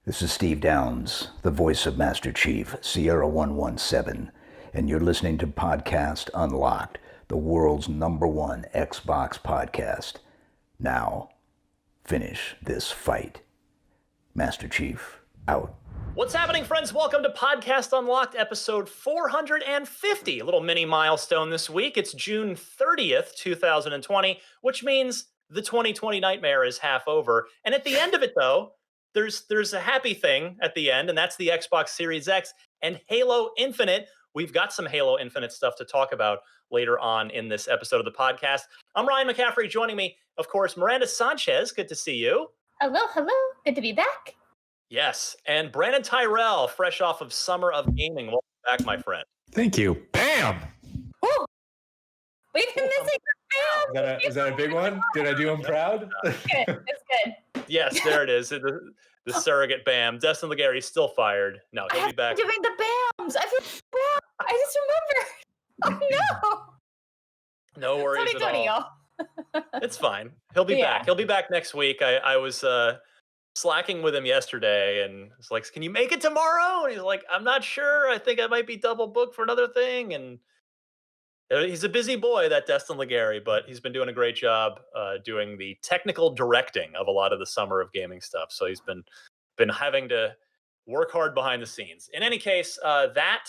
This is Steve Downs, the voice of Master Chief, Sierra 117, and you're listening to Podcast Unlocked, the world's #1 Xbox podcast. Now, finish this fight. Master Chief, out. What's happening, friends? Welcome to Podcast Unlocked, episode 450. A little mini milestone this week. It's June 30th, 2020, which means the 2020 nightmare is half over. And at the end of it, though, there's a happy thing at the end, and that's the Xbox Series X and Halo Infinite. We've got some Halo Infinite stuff to talk about later on in this episode of the podcast. I'm Ryan McCaffrey. Joining me, of course, Miranda Sanchez. Good to see you. Hello. Good to be back. Yes, and Brandon Tyrell, fresh off of Summer of Gaming. Welcome back, my friend. Thank you. Bam! Woo! We've been missing the bam! Is that a big one? Did I do him proud? It's good. Yes, there it is. The surrogate bam. Destin Legary's still fired. No, he'll be back. Doing the bams. I feel bad. I just remembered. Oh no. No worries at all. Y'all. It's fine. He'll be back. He'll be back next week. I was slacking with him yesterday and it's like, can you make it tomorrow? And he's like, I'm not sure. I think I might be double booked for another thing. And he's a busy boy, that Destin Legary, but he's been doing a great job doing the technical directing of a lot of the Summer of Gaming stuff. So he's been having to work hard behind the scenes. In any case, that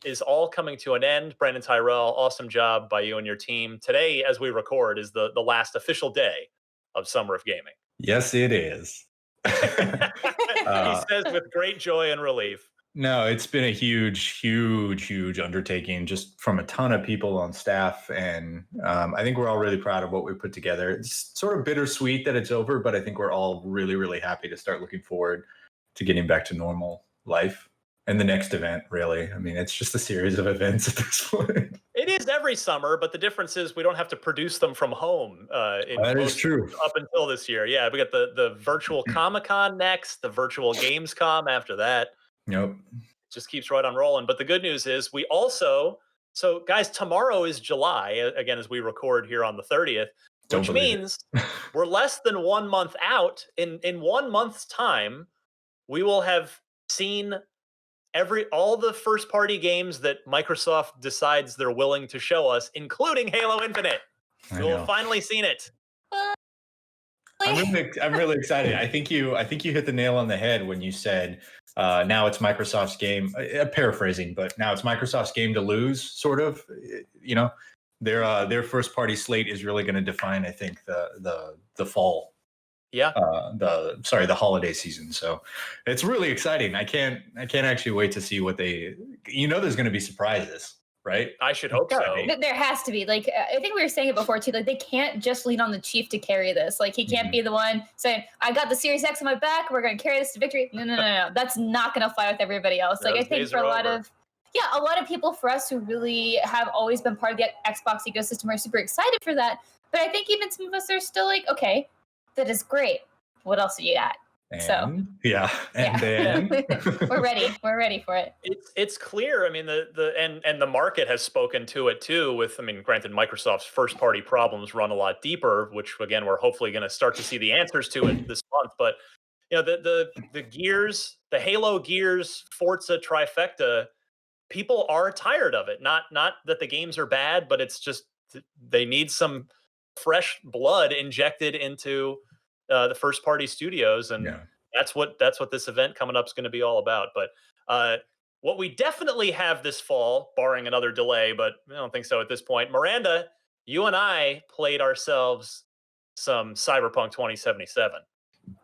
is all coming to an end. Brandon Tyrell, awesome job by you and your team. Today, as we record, is the last official day of Summer of Gaming. Yes, it is. He says with great joy and relief. No, it's been a huge undertaking just from a ton of people on staff. And I think we're all really proud of what we put together. It's sort of bittersweet that it's over, but I think we're all really, really happy to start looking forward to getting back to normal life. And the next event, really. I mean, it's just a series of events at this point. It is every summer, but the difference is we don't have to produce them from home. That is true. Up until this year. Yeah, we got the virtual Comic-Con next, the virtual Gamescom after that. Yep. It just keeps right on rolling. But the good news is we also, so guys, tomorrow is July, again, as we record here on the 30th, which means we're less than 1 month out. In 1 month's time, we will have seen all the first party games that Microsoft decides they're willing to show us, including Halo Infinite. We'll have finally seen it. I'm really excited. I think you hit the nail on the head when you said now it's Microsoft's game. Paraphrasing, but now it's Microsoft's game to lose. Sort of, you know, their first party slate is really going to define, I think, the fall. Yeah. The holiday season. So it's really exciting. I can't actually wait to see what there's going to be surprises, right? I should hope so. There has to be. Like, I think we were saying it before too. Like, they can't just lean on the Chief to carry this. Like, he can't be the one saying, "I got the Series X on my back. We're going to carry this to victory." No. That's not going to fly with everybody else. Like, I think for a lot of people, for us who really have always been part of the Xbox ecosystem, are super excited for that. But I think even some of us are still like, okay, that is great. What else do you got? Then we're ready. We're ready for it. It's clear. I mean, the market has spoken to it too. Granted, Microsoft's first party problems run a lot deeper, which again we're hopefully going to start to see the answers to it this month. But you know, the Gears, the Halo, Gears, Forza trifecta, people are tired of it. Not that the games are bad, but it's just they need some fresh blood injected into the first party studios, and that's what this event coming up is going to be all about. But what we definitely have this fall, barring another delay, but I don't think so at this point, Miranda, you and I played ourselves some Cyberpunk 2077.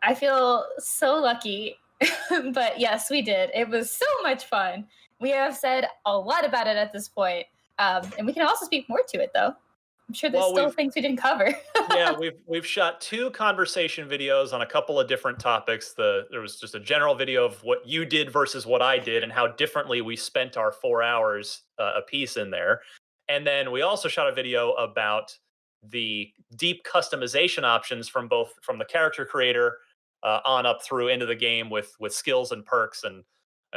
I feel so lucky, but yes, we did. It was so much fun. We have said a lot about it at this point, and we can also speak more to it, though. I'm sure there's still things we didn't cover. Yeah, we've shot 2 conversation videos on a couple of different topics. There was just a general video of what you did versus what I did and how differently we spent our 4 hours a piece in there. And then we also shot a video about the deep customization options from the character creator on up through into the game with skills and perks and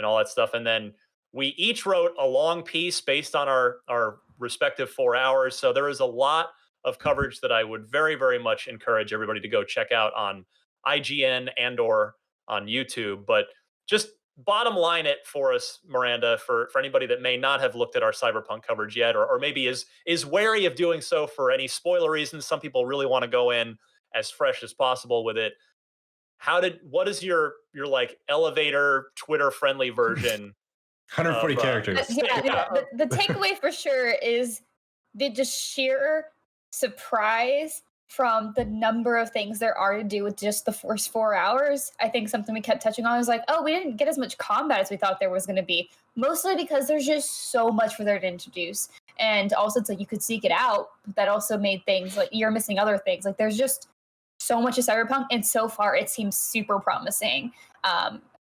all that stuff. And then we each wrote a long piece based on our respective 4 hours. So there is a lot of coverage that I would very, very much encourage everybody to go check out on IGN and or on YouTube. But just bottom line it for us, Miranda, for anybody that may not have looked at our Cyberpunk coverage yet, or maybe is wary of doing so for any spoiler reasons. Some people really want to go in as fresh as possible with it. What is your like elevator Twitter friendly version? 140 characters. The takeaway for sure is the just sheer surprise from the number of things there are to do with just the first 4 hours. I think something we kept touching on was like, oh, we didn't get as much combat as we thought there was going to be, mostly because there's just so much for there to introduce. And also it's like you could seek it out, but that also made things like you're missing other things. Like there's just so much of Cyberpunk, and so far it seems super promising.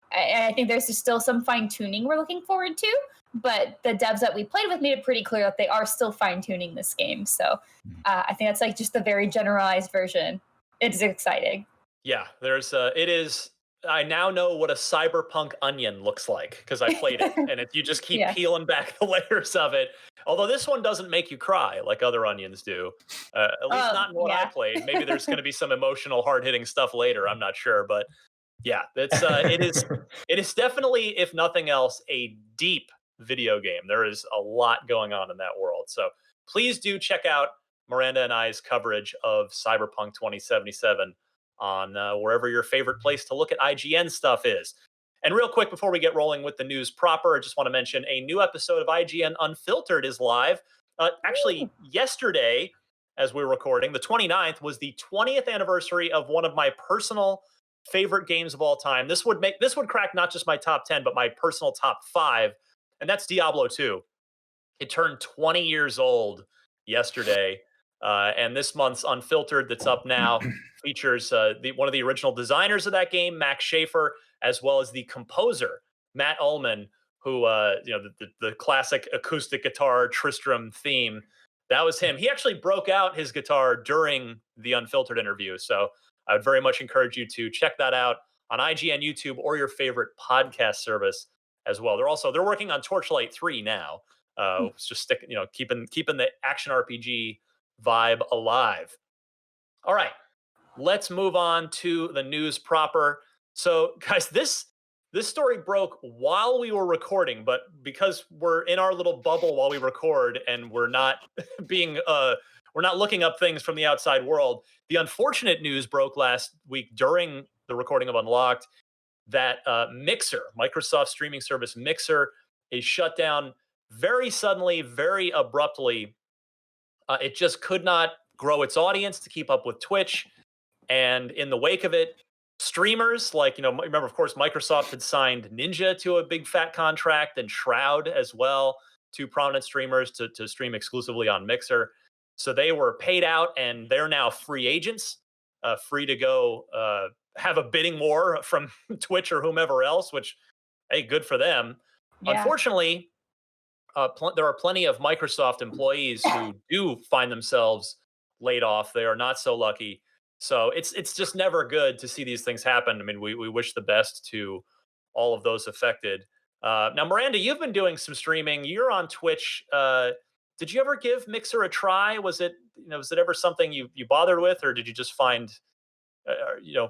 I think there's still some fine tuning we're looking forward to, but the devs that we played with made it pretty clear that they are still fine tuning this game. So I think that's like just the very generalized version. It's exciting. Yeah, it is. I now know what a cyberpunk onion looks like because I played it, and you just keep peeling back the layers of it. Although this one doesn't make you cry like other onions do, at least not in what I played. Maybe there's going to be some emotional, hard-hitting stuff later. I'm not sure, but yeah, it is definitely, if nothing else, a deep video game. There is a lot going on in that world. So please do check out Miranda and I's coverage of Cyberpunk 2077 on wherever your favorite place to look at IGN stuff is. And real quick, before we get rolling with the news proper, I just want to mention a new episode of IGN Unfiltered is live. Actually, yesterday, as we were recording, the 29th, was the 20th anniversary of one of my personal favorite games of all time. This would crack not just my top 10, but my personal top 5, and that's Diablo 2. It turned 20 years old yesterday, and this month's Unfiltered that's up now features one of the original designers of that game, Max Schaefer, as well as the composer, Matt Ullman, who, the classic acoustic guitar Tristram theme, that was him. He actually broke out his guitar during the Unfiltered interview, so I would very much encourage you to check that out on IGN YouTube or your favorite podcast service as well. They're working on Torchlight 3 now. It's just keeping the action RPG vibe alive. All right, let's move on to the news proper. So, guys, this story broke while we were recording, but because we're in our little bubble while we record and we're not we're not looking up things from the outside world. The unfortunate news broke last week during the recording of Unlocked that Mixer, Microsoft streaming service Mixer, is shut down very suddenly, very abruptly. It just could not grow its audience to keep up with Twitch. And in the wake of it, streamers remember, of course, Microsoft had signed Ninja to a big fat contract and Shroud as well, two prominent streamers to stream exclusively on Mixer. So they were paid out and they're now free agents, free to go have a bidding war from Twitch or whomever else, which, hey, good for them. Yeah. Unfortunately, there are plenty of Microsoft employees who do find themselves laid off. They are not so lucky. So it's just never good to see these things happen. I mean, we wish the best to all of those affected. Now, Miranda, you've been doing some streaming. You're on Twitch. Did you ever give Mixer a try? Was it ever something you bothered with, or did you just find,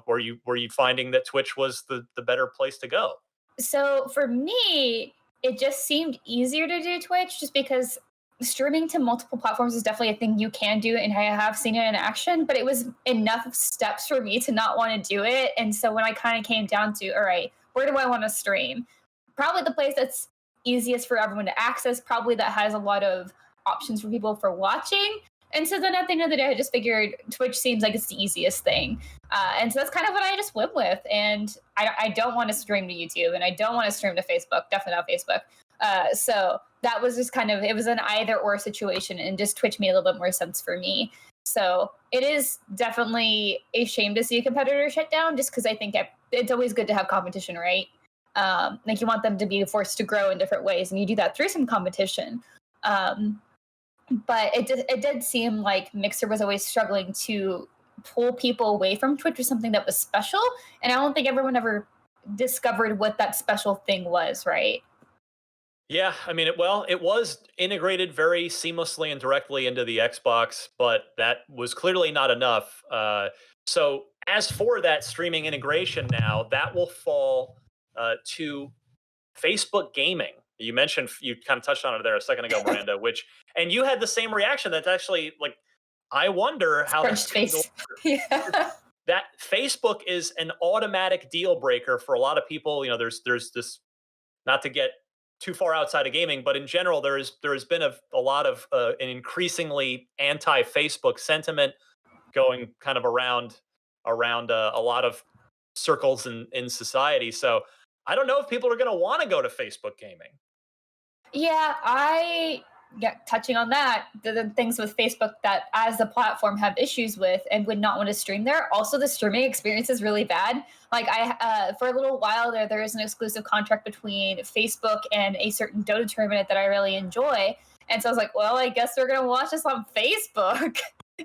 were you finding that Twitch was the better place to go? So for me, it just seemed easier to do Twitch just because streaming to multiple platforms is definitely a thing you can do, and I have seen it in action, but it was enough steps for me to not want to do it. And so when I kind of came down to, all right, where do I want to stream? Probably the place that's easiest for everyone to access, probably that has a lot of options for people for watching. And so then at the end of the day, I just figured Twitch seems like it's the easiest thing. And so that's kind of what I just went with. And I don't want to stream to YouTube, and I don't want to stream to Facebook, definitely not Facebook. So that was just it was an either or situation, and just Twitch made a little bit more sense for me. So it is definitely a shame to see a competitor shut down, just because I think it's always good to have competition, right? Like you want them to be forced to grow in different ways, and you do that through some competition. But it did seem like Mixer was always struggling to pull people away from Twitch with something that was special, and I don't think everyone ever discovered what that special thing was, right? Yeah, I mean, it was integrated very seamlessly and directly into the Xbox, but that was clearly not enough. So as for that streaming integration now, that will fall to Facebook gaming. You mentioned, you kind of touched on it there a second ago, Miranda, and you had the same reaction. That's actually like, I wonder how that's Scrunched going face. Yeah. that Facebook is an automatic deal breaker for a lot of people. You know, there's this, not to get too far outside of gaming, but in general, there has been a lot of an increasingly anti-Facebook sentiment going kind of around a lot of circles in society. So I don't know if people are going to want to go to Facebook gaming. Yeah, touching on that, the things with Facebook that as a platform have issues with and would not want to stream there. Also, the streaming experience is really bad. Like for a little while there is an exclusive contract between Facebook and a certain Dota tournament that I really enjoy. And so I was like, well, I guess we're going to watch this on Facebook.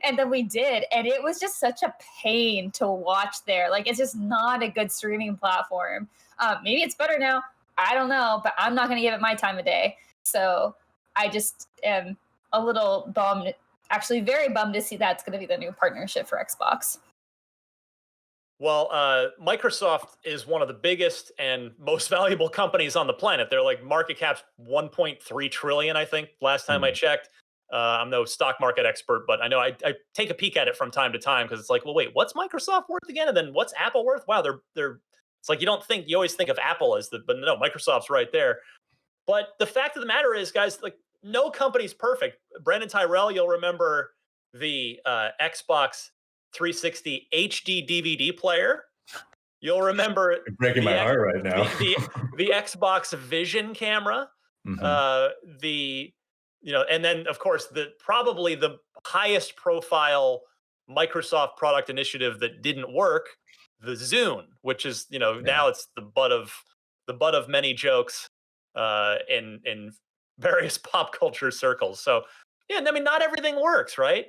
And then we did. And it was just such a pain to watch there. Like, it's just not a good streaming platform. Maybe it's better now. I don't know, but I'm not going to give it my time of day. So I just am a little bummed, actually very bummed to see that's going to be the new partnership for Xbox. Well, Microsoft is one of the biggest and most valuable companies on the planet. They're like market cap's 1.3 trillion, I think, last time I checked. I'm no stock market expert, but I know I take a peek at it from time to time because it's like, well, wait, what's Microsoft worth again? And then what's Apple worth? Wow, they're. It's like you always think of Apple as but no, Microsoft's right there. But the fact of the matter is, guys, like no company's perfect. Brandon Tyrell, you'll remember the Xbox 360 HD DVD player. You'll remember You're breaking my heart right now. the Xbox Vision camera. And then of course probably the highest profile Microsoft product initiative that didn't work, the Zune, which is now it's the butt of many jokes in various pop culture circles. So yeah, I mean, not everything works, right?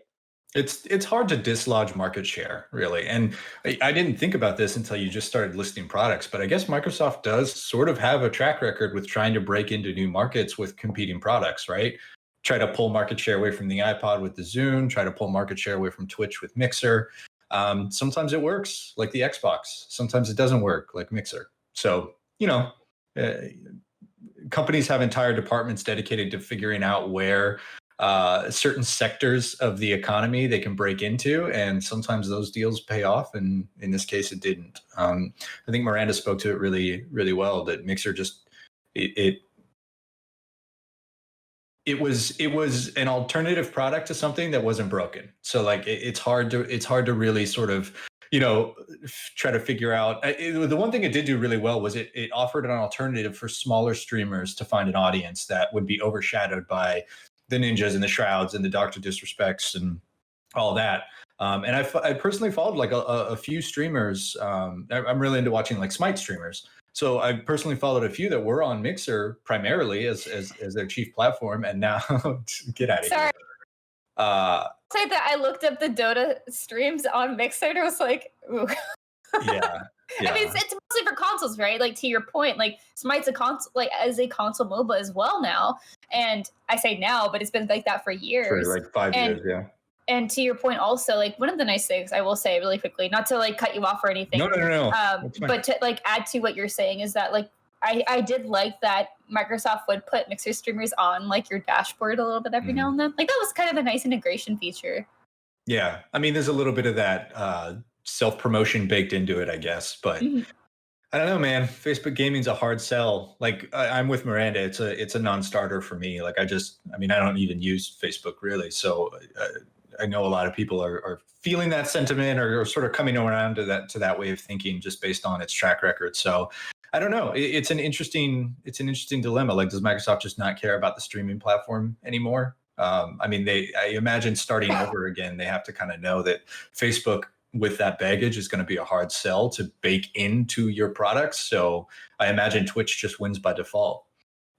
It's hard to dislodge market share, really. And I didn't think about this until you just started listing products, but I guess Microsoft does sort of have a track record with trying to break into new markets with competing products, right? Try to pull market share away from the iPod with the Zune, try to pull market share away from Twitch with Mixer. Sometimes it works, like the Xbox. Sometimes it doesn't work, like Mixer. So, companies have entire departments dedicated to figuring out where certain sectors of the economy they can break into, and sometimes those deals pay off, and in this case it didn't. I think Miranda spoke to it really, really well, that Mixer just it was an alternative product to something that wasn't broken. So like it's hard to really sort of try to figure out. The one thing it did do really well was it offered an alternative for smaller streamers to find an audience that would be overshadowed by the Ninjas and the Shrouds and the Dr. Disrespects and all that. And I personally followed like a few streamers. I'm really into watching like Smite streamers. So I personally followed a few that were on Mixer primarily as their chief platform, and now get out of here. Say that I looked up the Dota streams on Mixer and I was like, ooh. Yeah. I mean, it's mostly for consoles, right? Like to your point, like Smite's a console, like as a console MOBA as well now. And I say now, but it's been like that for years. For like 5 years, yeah. And to your point also, like one of the nice things I will say really quickly, not to like cut you off or anything. No. But to like add to what you're saying is that like I did like that Microsoft would put Mixer streamers on like your dashboard a little bit every now and then. Like that was kind of a nice integration feature. Yeah. I mean, there's a little bit of that self-promotion baked into it, I guess. But I don't know, man. Facebook gaming's a hard sell. Like I'm with Miranda. It's a non-starter for me. Like I don't even use Facebook really. So I know a lot of people are feeling that sentiment or sort of coming around to that way of thinking just based on its track record. So I don't know. It's an interesting dilemma. Like, does Microsoft just not care about the streaming platform anymore? I mean, I imagine starting over again, they have to kind of know that Facebook with that baggage is going to be a hard sell to bake into your products. So I imagine Twitch just wins by default.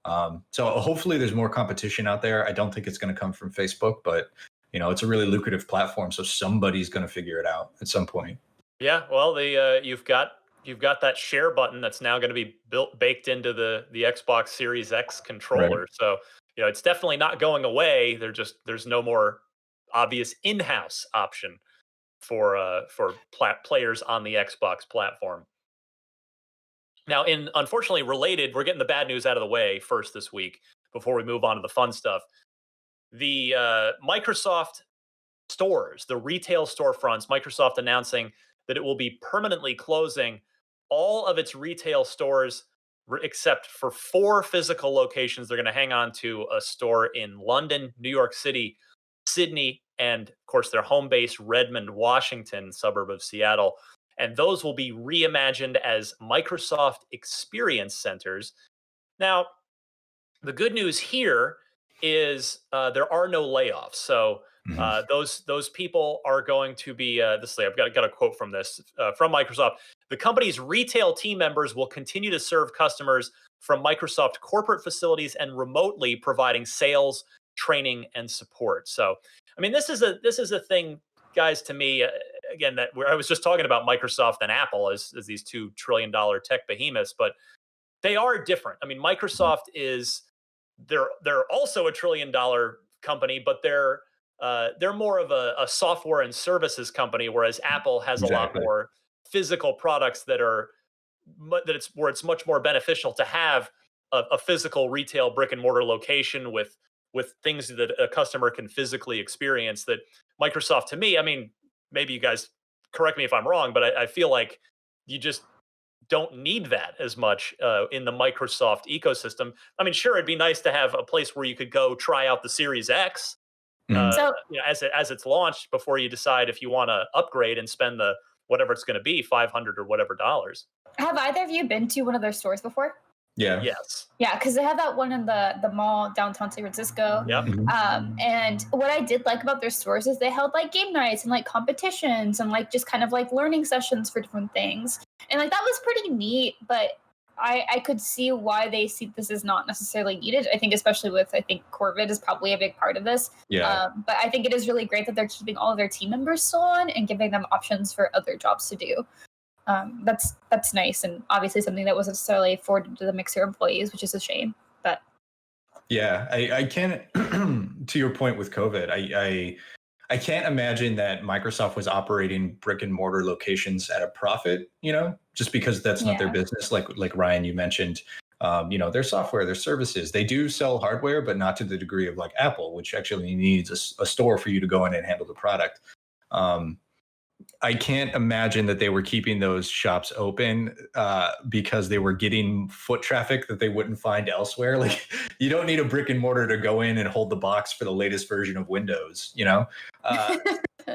So hopefully there's more competition out there. I don't think it's going to come from Facebook, but it's a really lucrative platform. So somebody's going to figure it out at some point. Yeah. Well, you've got that share button that's now going to be baked into the Xbox Series X controller. Right. So, it's definitely not going away. There's no more obvious in-house option. players on the Xbox platform. Now, in unfortunately related, we're getting the bad news out of the way first this week before we move on to the fun stuff. The Microsoft stores, the retail storefronts, Microsoft announcing that it will be permanently closing all of its retail stores except for 4 physical locations. They're going to hang on to a store in London, New York City, Sydney, and of course their home base, Redmond, Washington, suburb of Seattle. And those will be reimagined as Microsoft Experience Centers. Now, the good news here is there are no layoffs. So those people are going to be I've got a quote from this from Microsoft. The company's retail team members will continue to serve customers from Microsoft corporate facilities and remotely, providing sales, training, and support. So, I mean, this is a thing, guys. To me, again, that where I was just talking about Microsoft and Apple as these $2 trillion tech behemoths, but they are different. I mean, Microsoft is they're also a $1 trillion company, but they're more of a software and services company, whereas Apple has a lot more physical products that it's much more beneficial to have a physical retail brick and mortar location with things that a customer can physically experience. That Microsoft, to me, I mean, maybe you guys correct me if I'm wrong, but I feel like you just don't need that as much in the Microsoft ecosystem. I mean, sure, it'd be nice to have a place where you could go try out the Series X, as it's launched, before you decide if you want to upgrade and spend the whatever it's going to be, $500 or whatever dollars. Have either of you been to one of their stores before? Yeah. Yes. Yeah, because they have that one in the mall downtown San Francisco. Yep. And what I did like about their stores is they held like game nights and like competitions and like just kind of like learning sessions for different things. And like that was pretty neat, but I could see why they see this as not necessarily needed. I think especially with COVID is probably a big part of this. Yeah. But I think it is really great that they're keeping all of their team members still on and giving them options for other jobs to do. That's nice, and obviously something that wasn't necessarily afforded to the Mixer employees, which is a shame. But yeah, I can't. To your point with COVID, I can't imagine that Microsoft was operating brick and mortar locations at a profit. Just because that's not their business. Like Ryan, you mentioned, their software, their services, they do sell hardware, but not to the degree of like Apple, which actually needs a store for you to go in and handle the product. I can't imagine that they were keeping those shops open because they were getting foot traffic that they wouldn't find elsewhere. Like, you don't need a brick and mortar to go in and hold the box for the latest version of Windows,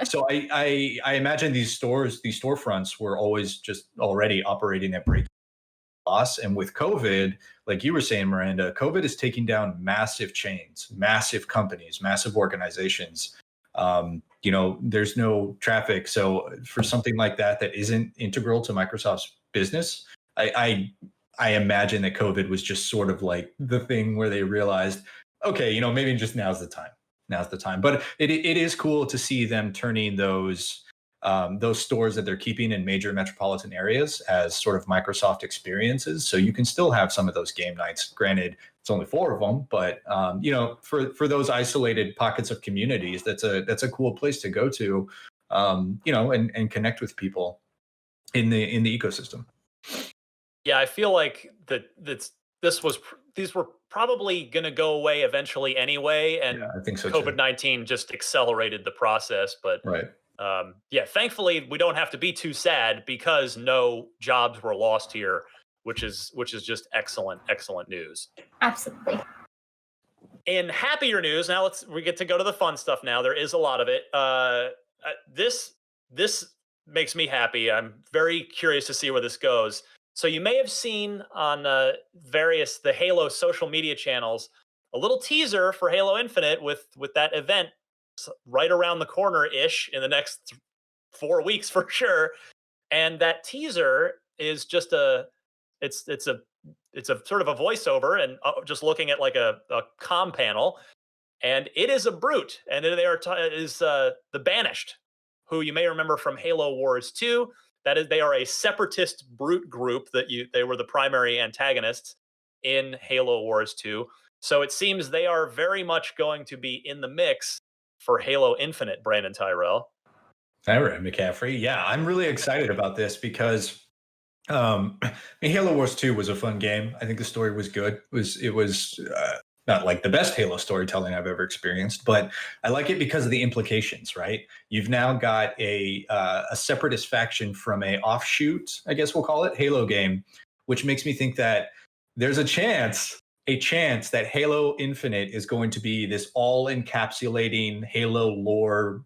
So I imagine these storefronts were always just already operating at break loss. And with COVID, like you were saying, Miranda, COVID is taking down massive chains, massive companies, massive organizations. There's no traffic. So for something like that isn't integral to Microsoft's business, I imagine that COVID was just sort of like the thing where they realized, okay, maybe just now's the time. But it is cool to see them turning those stores that they're keeping in major metropolitan areas as sort of Microsoft experiences. So you can still have some of those game nights. Granted, it's only 4 of them, but for those isolated pockets of communities, that's a cool place to go to, and connect with people in the ecosystem. Yeah, I feel like these were probably going to go away eventually anyway, and I think so COVID-19 just accelerated the process. But right. Thankfully, we don't have to be too sad because no jobs were lost here, which is just excellent news. Absolutely. In happier news, now we get to go to the fun stuff. Now there is a lot of it. This makes me happy. I'm very curious to see where this goes. So you may have seen on the Halo social media channels a little teaser for Halo Infinite with that event right around the corner-ish in the next 4 weeks for sure. And that teaser is just it's a sort of a voiceover and just looking at like a comm panel, and it is a brute, and they are the Banished, who you may remember from Halo Wars 2. That is, they are a separatist brute group they were the primary antagonists in Halo Wars 2. So it seems they are very much going to be in the mix for Halo Infinite, Brandon Tyrell. All right, McCaffrey. Yeah, I'm really excited about this because Halo Wars 2 was a fun game. I think the story was good. It was not like the best Halo storytelling I've ever experienced, but I like it because of the implications. Right? You've now got a separatist faction from a offshoot, I guess we'll call it, Halo game, which makes me think that there's a chance that Halo Infinite is going to be this all encapsulating Halo lore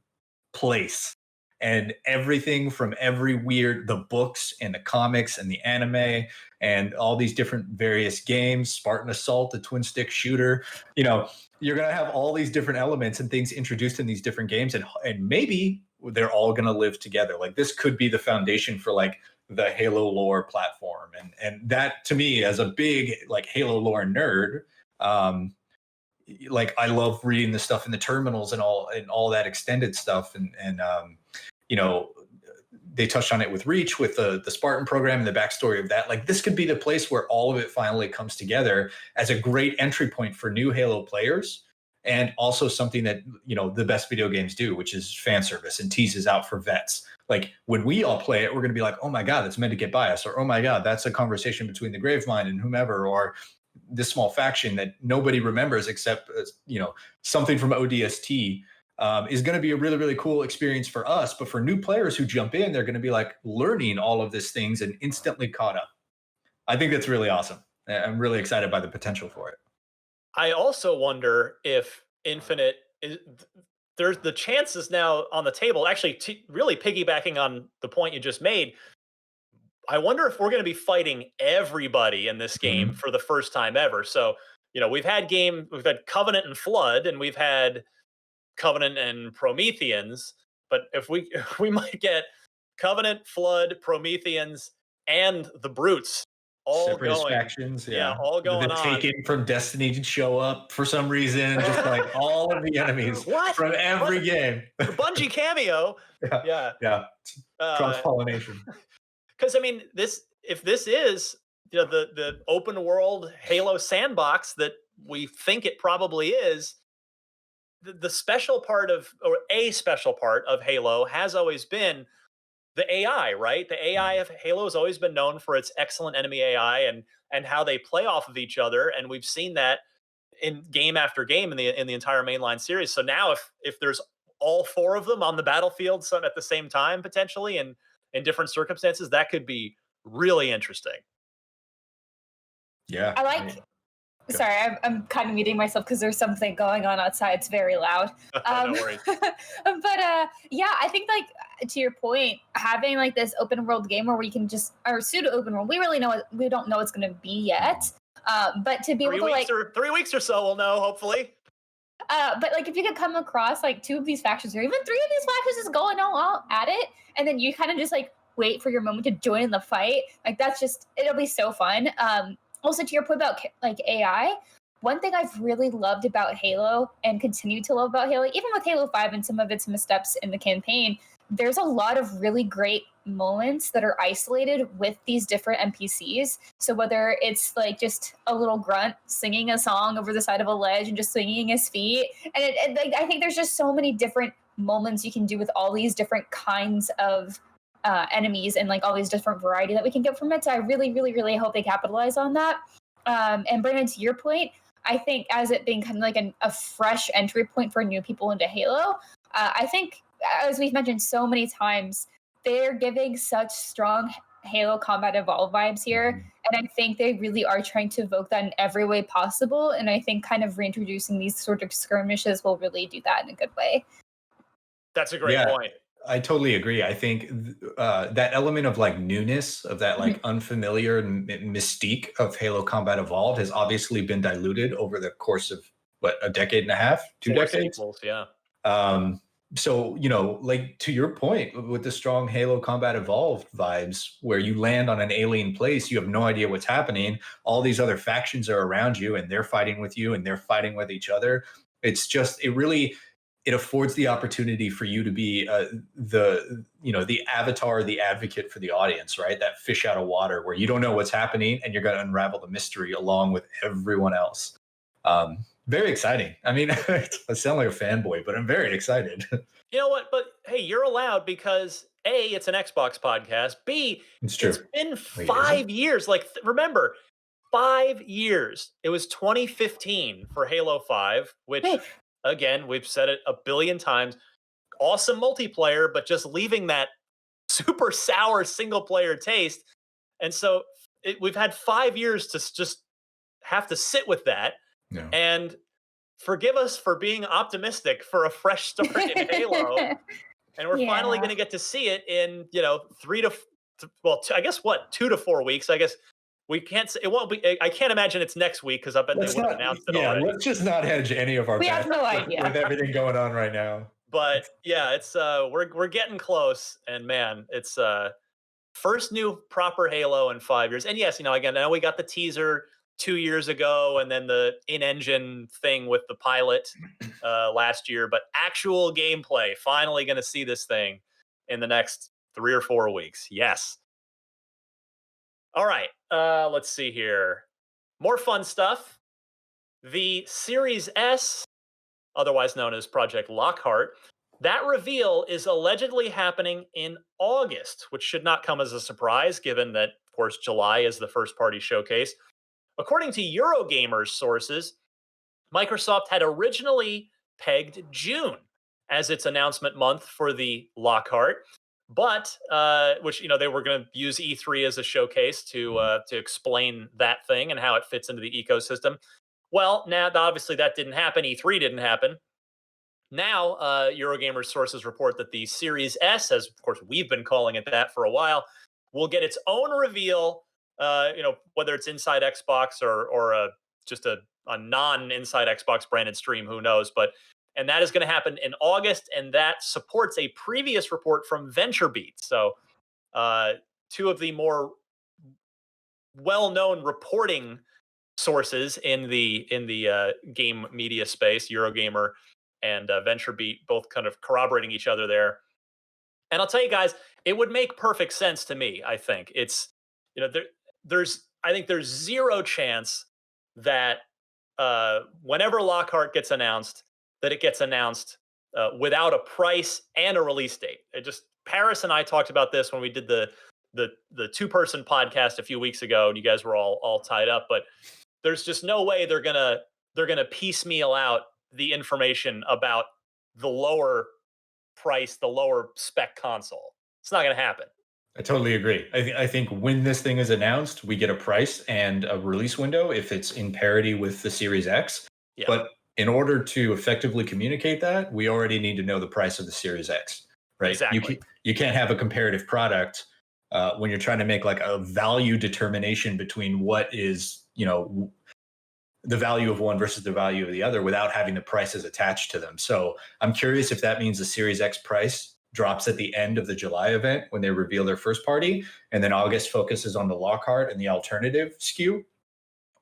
place, and everything from the books and the comics and the anime and all these different various games, Spartan Assault, the twin stick shooter, you're going to have all these different elements and things introduced in these different games, and maybe they're all going to live together. Like, this could be the foundation for like the Halo lore platform, and that, to me, as a big like Halo lore nerd, like, I love reading the stuff in the terminals and all that extended stuff, and they touched on it with Reach, with the Spartan program and the backstory of that. Like, this could be the place where all of it finally comes together as a great entry point for new Halo players, and also something that the best video games do, which is fan service and teases out for vets. Like, when we all play it, we're going to be like, oh my god, that's meant to get by us, or oh my god, that's a conversation between the Gravemind and whomever, or this small faction that nobody remembers except something from ODST, is going to be a really, really cool experience for us. But for new players who jump in, they're going to be like learning all of these things and instantly caught up. I think that's really awesome. I'm really excited by the potential for it. I also wonder if Infinite there's the chances now on the table, actually, really piggybacking on the point you just made. I wonder if we're going to be fighting everybody in this game for the first time ever. So, we've had Covenant and Flood, and we've had Covenant and Prometheans, but if we might get Covenant, Flood, Prometheans, and the Brutes all separatist going factions, all going the on. Taken from Destiny to show up for some reason, just like all of the enemies from every game. The Bungie cameo. Yeah. Cross pollination. Because if this is the open world Halo sandbox that we think it probably is, the special part of, or a special part of Halo has always been the AI, right? The AI of Halo has always been known for its excellent enemy AI and how they play off of each other, and we've seen that in game after game in the entire mainline series. So now, if there's all four of them on the battlefield at the same time, potentially, and in different circumstances, that could be really interesting. Yeah, Sorry, I'm kind of muting myself because there's something going on outside. It's very loud. No worries. But I think, like, to your point, having like this open world game where we can or pseudo open world, we don't know what's going to be yet. But to be able to 3 weeks or so, we'll know, hopefully. But like, if you could come across like two of these factions, or even three of these factions, just going all at it, and then you kind of just like wait for your moment to join in the fight, like, it'll be so fun. Also, to your point about like AI, one thing I've really loved about Halo and continue to love about Halo, even with Halo 5 and some of its missteps in the campaign, there's a lot of really great moments that are isolated with these different NPCs. So whether it's like just a little grunt singing a song over the side of a ledge and just swinging his feet, and I think there's just so many different moments you can do with all these different kinds of enemies and like all these different variety that we can get from it. So I really, really, really hope they capitalize on that. And Brandon, to your point, I think as it being kind of like a fresh entry point for new people into Halo, I think, as we've mentioned so many times, they're giving such strong Halo Combat Evolved vibes here. And I think they really are trying to evoke that in every way possible. And I think kind of reintroducing these sort of skirmishes will really do that in a good way. That's a great point. I totally agree. I think that element of like newness, of that like unfamiliar mystique of Halo Combat Evolved has obviously been diluted over the course of a decade and a half, 2 decades. Sequels, yeah. So, like, to your point, with the strong Halo Combat Evolved vibes, where you land on an alien place, you have no idea what's happening. All these other factions are around you, and they're fighting with you, and they're fighting with each other. It's just, it affords the opportunity for you to be the avatar, the advocate for the audience, right? That fish out of water where you don't know what's happening and you're going to unravel the mystery along with everyone else. Very exciting. I mean, I sound like a fanboy, but I'm very excited. You know what? But hey, you're allowed because A, it's an Xbox podcast. B, It's it's true. been Wait, is it? 5 years. Like, remember, 5 years. It was 2015 for Halo 5, which, again, we've said it a billion times. Awesome multiplayer, but just leaving that super sour single player taste. And so we've had 5 years to just have to sit with that. No. And forgive us for being optimistic for a fresh start in Halo. And we're finally going to get to see it in, 2 to 4 weeks. I guess we can't say it won't be. I can't imagine it's next week because I bet they would have announced it already. Let's just not hedge any of our We bets have no idea. with everything going on right now. But yeah, it's we're getting close, and man, it's first new proper Halo in 5 years. And yes, again, I know we got the teaser 2 years ago, and then the in-engine thing with the pilot last year, but actual gameplay, finally going to see this thing in the next 3 or 4 weeks. Yes. All right, let's see here. More fun stuff. The Series S, otherwise known as Project Lockhart, that reveal is allegedly happening in August, which should not come as a surprise, given that, of course, July is the first-party showcase. According to Eurogamer's sources, Microsoft had originally pegged June as its announcement month for the Lockhart, but which they were going to use E3 as a showcase to explain that thing and how it fits into the ecosystem. Well, now obviously that didn't happen. E3 didn't happen. Now, Eurogamer's sources report that the Series S, as of course we've been calling it that for a while, will get its own reveal. Whether it's inside Xbox or just a non-inside Xbox branded stream, who knows? And that is going to happen in August, and that supports a previous report from VentureBeat. So, two of the more well-known reporting sources in the game media space, Eurogamer and VentureBeat, both kind of corroborating each other there. And I'll tell you guys, it would make perfect sense to me. I think it's there's zero chance that whenever Lockhart gets announced, that it gets announced without a price and a release date. Paris and I talked about this when we did the 2-person podcast a few weeks ago, and you guys were all tied up. But there's just no way they're gonna piecemeal out the information about the lower price, the lower spec console. It's not gonna happen. I totally agree. I think when this thing is announced, we get a price and a release window if it's in parity with the Series X. Yeah. But in order to effectively communicate that, we already need to know the price of the Series X, right? Exactly. You can't have a comparative product when you're trying to make like a value determination between what is, the value of one versus the value of the other without having the prices attached to them. So I'm curious if that means the Series X price drops at the end of the July event when they reveal their first party, and then August focuses on the Lockhart and the alternative SKU,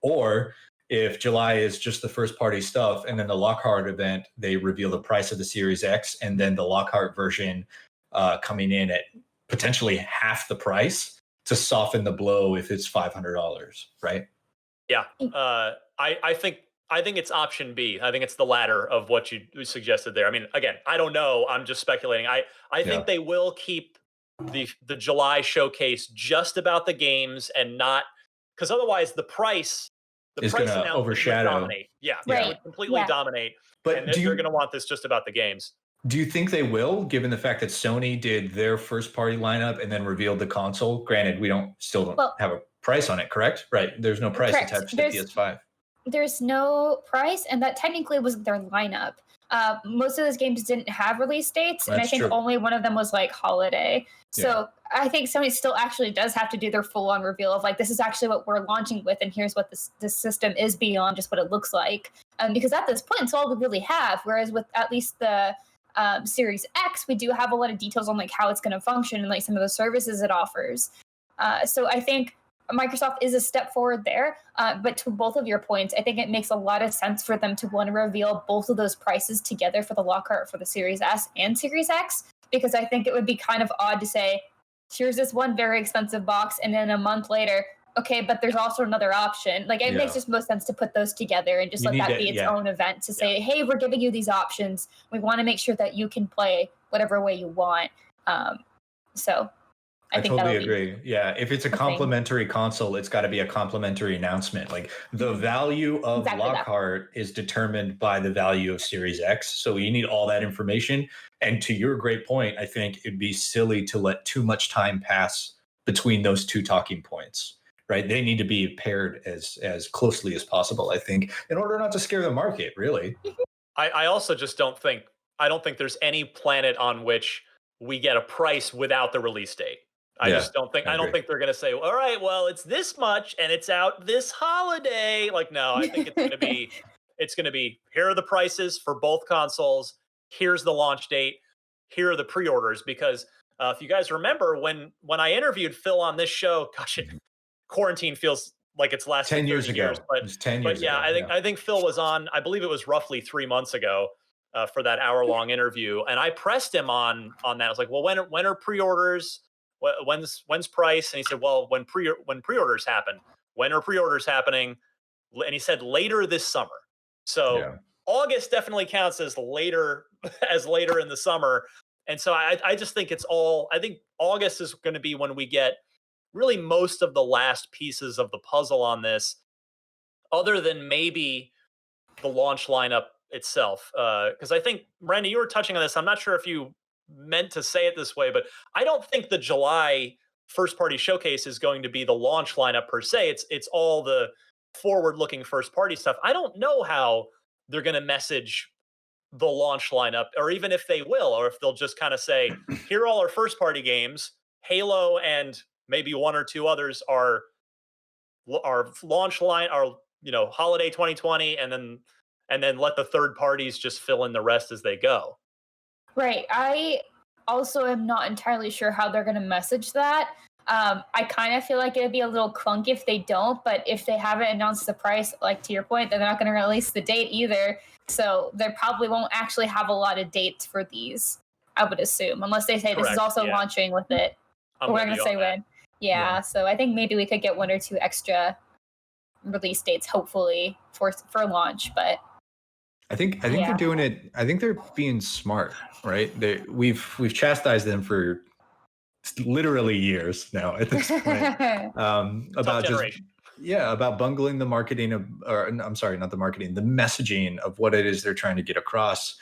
or if July is just the first party stuff and then the Lockhart event, they reveal the price of the Series X and then the Lockhart version coming in at potentially half the price to soften the blow if it's $500, right? Yeah. I think it's option B. I think it's the latter of what you suggested there. I mean, again, I don't know. I'm just speculating. I think they will keep the July showcase just about the games and not, because otherwise the price announcement overshadow. Would dominate. Yeah, right. It would completely dominate. But and they're going to want this just about the games. Do you think they will, given the fact that Sony did their first party lineup and then revealed the console? Granted, we don't have a price on it, correct? Right. There's no price attached to PS5. There's no price, and that technically was their lineup. Most of those games didn't have release dates, and I think only one of them was like holiday. So I think Sony still actually does have to do their full-on reveal of like, this is actually what we're launching with, and here's what this system is beyond just what it looks like. Because at this point, it's all we really have. Whereas with at least the Series X, we do have a lot of details on like how it's going to function and like some of the services it offers. So I think Microsoft is a step forward there, but to both of your points, I think it makes a lot of sense for them to want to reveal both of those prices together for the Lockhart for the Series S and Series X, because I think it would be kind of odd to say, here's this one very expensive box, and then a month later, okay, but there's also another option. Like it makes just most sense to put those together and just let that be its own event to say, hey, we're giving you these options. We want to make sure that you can play whatever way you want. So I think totally agree. Yeah, if it's a complimentary console, it's got to be a complimentary announcement. Like the value of Lockhart is determined by the value of Series X. So you need all that information. And to your great point, I think it'd be silly to let too much time pass between those two talking points, right? They need to be paired as closely as possible, I think, in order not to scare the market, really. I also just don't think there's any planet on which we get a price without the release date. I just don't think, I don't think they're going to say, all right, well, it's this much and it's out this holiday. Like, no, I think it's going to be, here are the prices for both consoles. Here's the launch date. Here are the pre-orders. Because if you guys remember when I interviewed Phil on this show, gosh, quarantine feels like it's lasted 10 years ago. But, it was 10 years ago. I think Phil was on, I believe it was roughly 3 months ago for that hour-long interview. And I pressed him on that. I was like, well, when are pre-orders? When's price? And he said, well, when pre-orders happen. When are pre-orders happening? And he said later this summer. So August definitely counts as later in the summer. And so I just think I think August is going to be when we get really most of the last pieces of the puzzle on this, other than maybe the launch lineup itself. Because I think, Miranda, you were touching on this. I'm not sure if you meant to say it this way, but I don't think the July first party showcase is going to be the launch lineup per se. It's all the forward looking first party stuff. I don't know how they're going to message the launch lineup, or even if they will, or if they'll just kind of say, here are all our first party games. Halo and maybe one or two others are launch line, are holiday 2020, and then let the third parties just fill in the rest as they go. Right. I also am not entirely sure how they're going to message that. I kind of feel like it'd be a little clunky if they don't, but if they haven't announced the price, like to your point, then they're not going to release the date either. So they probably won't actually have a lot of dates for these, I would assume, unless they say this is also launching with it. We're going to say when. Yeah, so I think maybe we could get one or two extra release dates, hopefully, for launch, but I think they're doing it. I think they're being smart, right? We've chastised them for literally years now at this point about about bungling the marketing the messaging of what it is they're trying to get across,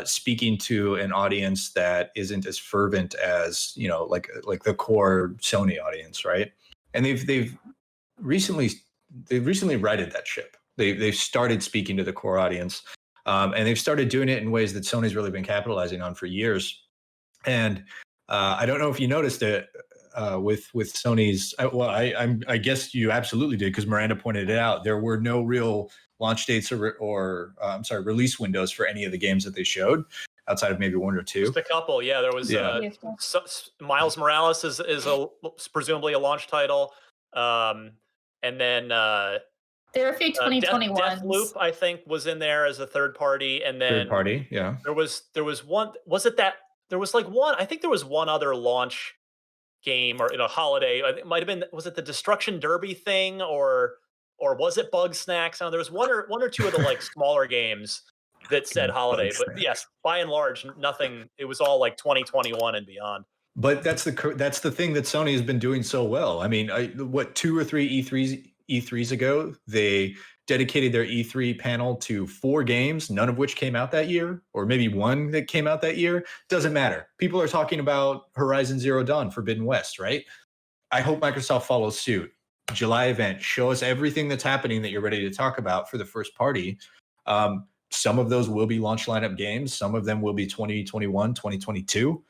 speaking to an audience that isn't as fervent as like the core Sony audience, right? And they've recently righted that ship. They've started speaking to the core audience, and they've started doing it in ways that Sony's really been capitalizing on for years. And I don't know if you noticed it with Sony's. I guess you absolutely did, because Miranda pointed it out. There were no real launch dates or release windows for any of the games that they showed, outside of maybe one or two. Just a couple, yeah. There was Miles Morales is presumably a launch title, and then there are a few 2021 Deathloop, I think, was in there as a third party, and then third party, yeah. There was one. Was it that? There was like one. I think there was one other launch game or holiday. It might have been. Was it the Destruction Derby thing, or was it Bug Snacks? There was one or two of the like smaller games that said holiday. But yes, by and large, nothing. It was all like 2021 and beyond. But that's the thing that Sony has been doing so well. I mean, 2 or 3 E3s ago, they dedicated their E3 panel to 4 games, none of which came out that year, or maybe one that came out that year. Doesn't matter. People are talking about Horizon Zero Dawn, Forbidden West, right? I hope Microsoft follows suit. July event, show us everything that's happening that you're ready to talk about for the first party. Some of those will be launch lineup games. Some of them will be 2021, 2022.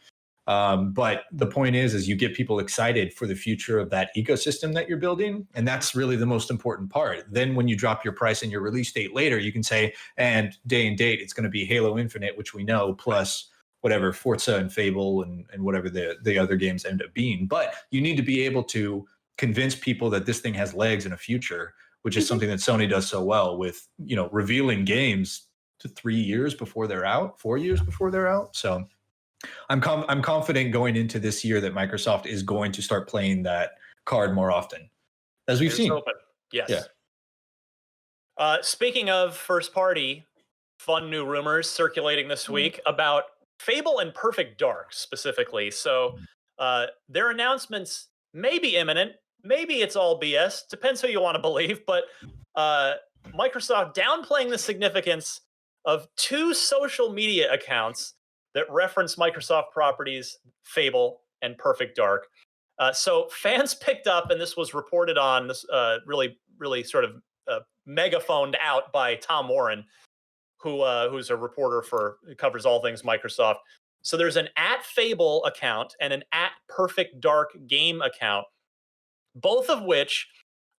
But the point is you get people excited for the future of that ecosystem that you're building. And that's really the most important part. Then when you drop your price and your release date later, you can say, and day and date, it's going to be Halo Infinite, which we know, plus whatever Forza and Fable and whatever the other games end up being. But you need to be able to convince people that this thing has legs and a future, which is something that Sony does so well with, revealing games to 3 years before they're out, 4 years before they're out. So I'm confident going into this year that Microsoft is going to start playing that card more often. as we've Here's seen. hoping. Yes. Yeah. Speaking of first party, fun new rumors circulating this week about Fable and Perfect Dark specifically. So their announcements may be imminent. Maybe it's all BS. Depends who you want to believe. But Microsoft downplaying the significance of 2 social media accounts that reference Microsoft properties, Fable and Perfect Dark. So fans picked up, and this was reported on, this really sort of megaphoned out by Tom Warren, who's a reporter who covers all things Microsoft. So there's an @Fable account and an @Perfect Dark game account, both of which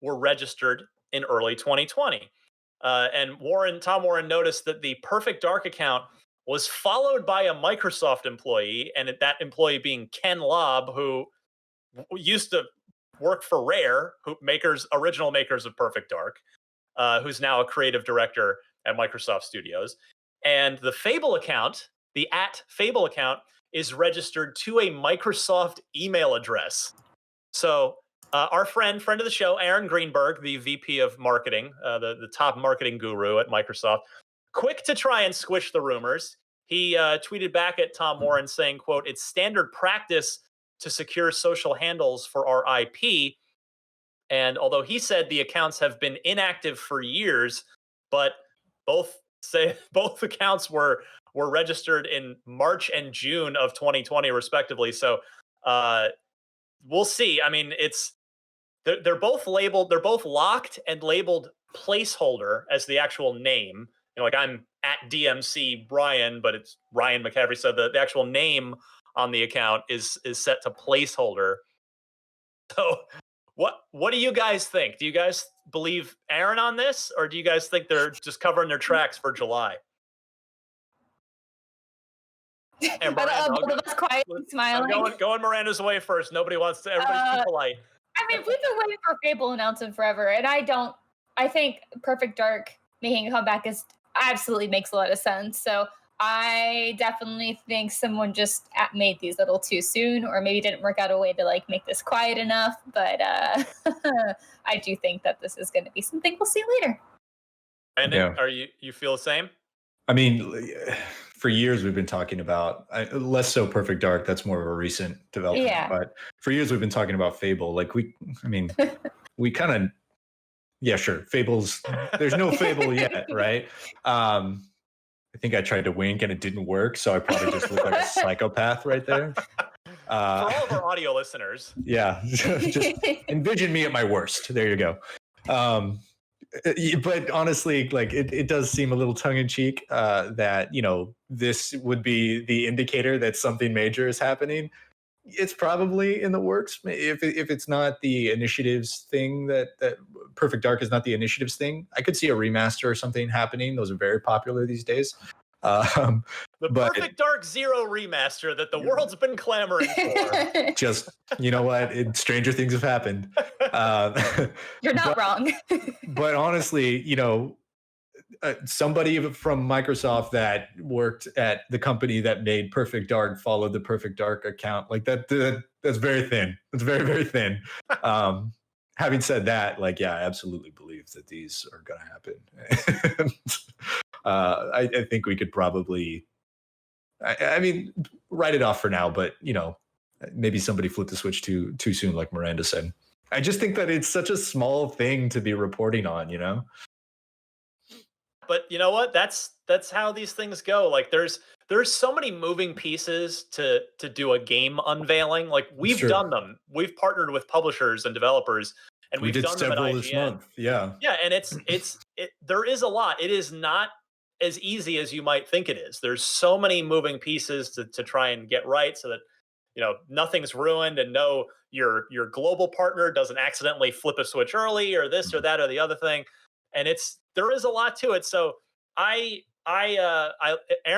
were registered in early 2020. And Tom Warren noticed that the Perfect Dark account was followed by a Microsoft employee, and that employee being Ken Lobb, who used to work for Rare, original makers of Perfect Dark, who's now a creative director at Microsoft Studios. And the Fable account, the @Fable account, is registered to a Microsoft email address. So our friend of the show, Aaron Greenberg, the VP of marketing, the top marketing guru at Microsoft, quick to try and squish the rumors. He tweeted back at Tom Warren saying, quote, "It's standard practice to secure social handles for our IP." And although he said the accounts have been inactive for years, but both accounts were registered in March and June of 2020, respectively. So we'll see. I mean, they're both labeled, they're both locked and labeled placeholder as the actual name. Like I'm @DMC Brian, but it's Ryan McCaffrey. So the actual name on the account is set to placeholder. So what do you guys think? Do you guys believe Aaron on this, or do you guys think they're just covering their tracks for July? And Brian, both of us quiet and smiling. I'm going Miranda's way first. Nobody wants to. Everybody's too polite. I mean, we've been waiting for Fable announcement forever, and I think Perfect Dark making a comeback absolutely makes a lot of sense. So I definitely think someone just made these a little too soon, or maybe didn't work out a way to make this quiet enough. But I do think that this is going to be something we'll see later. Brandon, are you feel the same? I mean, for years we've been talking about, less so Perfect Dark. That's more of a recent development. Yeah. But for years we've been talking about Fable. We kind of, yeah, sure. Fable's, there's no Fable yet, right? I think I tried to wink and it didn't work, so I probably just look like a psychopath right there. For all of our audio listeners. Yeah, just envision me at my worst. There you go. But honestly, it does seem a little tongue-in-cheek that this would be the indicator that something major is happening. It's probably in the works. If it's not the initiatives thing, that Perfect Dark is not the initiatives thing, I could see a remaster or something happening. Those are very popular these days. Perfect Dark Zero remaster that the world's been clamoring for. Just, you know what? Stranger things have happened. You're not wrong. But honestly, somebody from Microsoft that worked at the company that made Perfect Dark followed the Perfect Dark account. That's very thin. It's very, very thin. Having said that, I absolutely believe that these are going to happen. I think we could probably, I mean, write it off for now, but maybe somebody flipped the switch too soon, like Miranda said. I just think that it's such a small thing to be reporting on, But you know what? That's how these things go. There's so many moving pieces to do a game unveiling. We've done them. We've partnered with publishers and developers, and we've done them at IGN. This month. Yeah. Yeah, and there is a lot. It is not as easy as you might think it is. There's so many moving pieces to try and get right, so that nothing's ruined, and your global partner doesn't accidentally flip a switch early, or this or that or the other thing. And there is a lot to it. So Aaron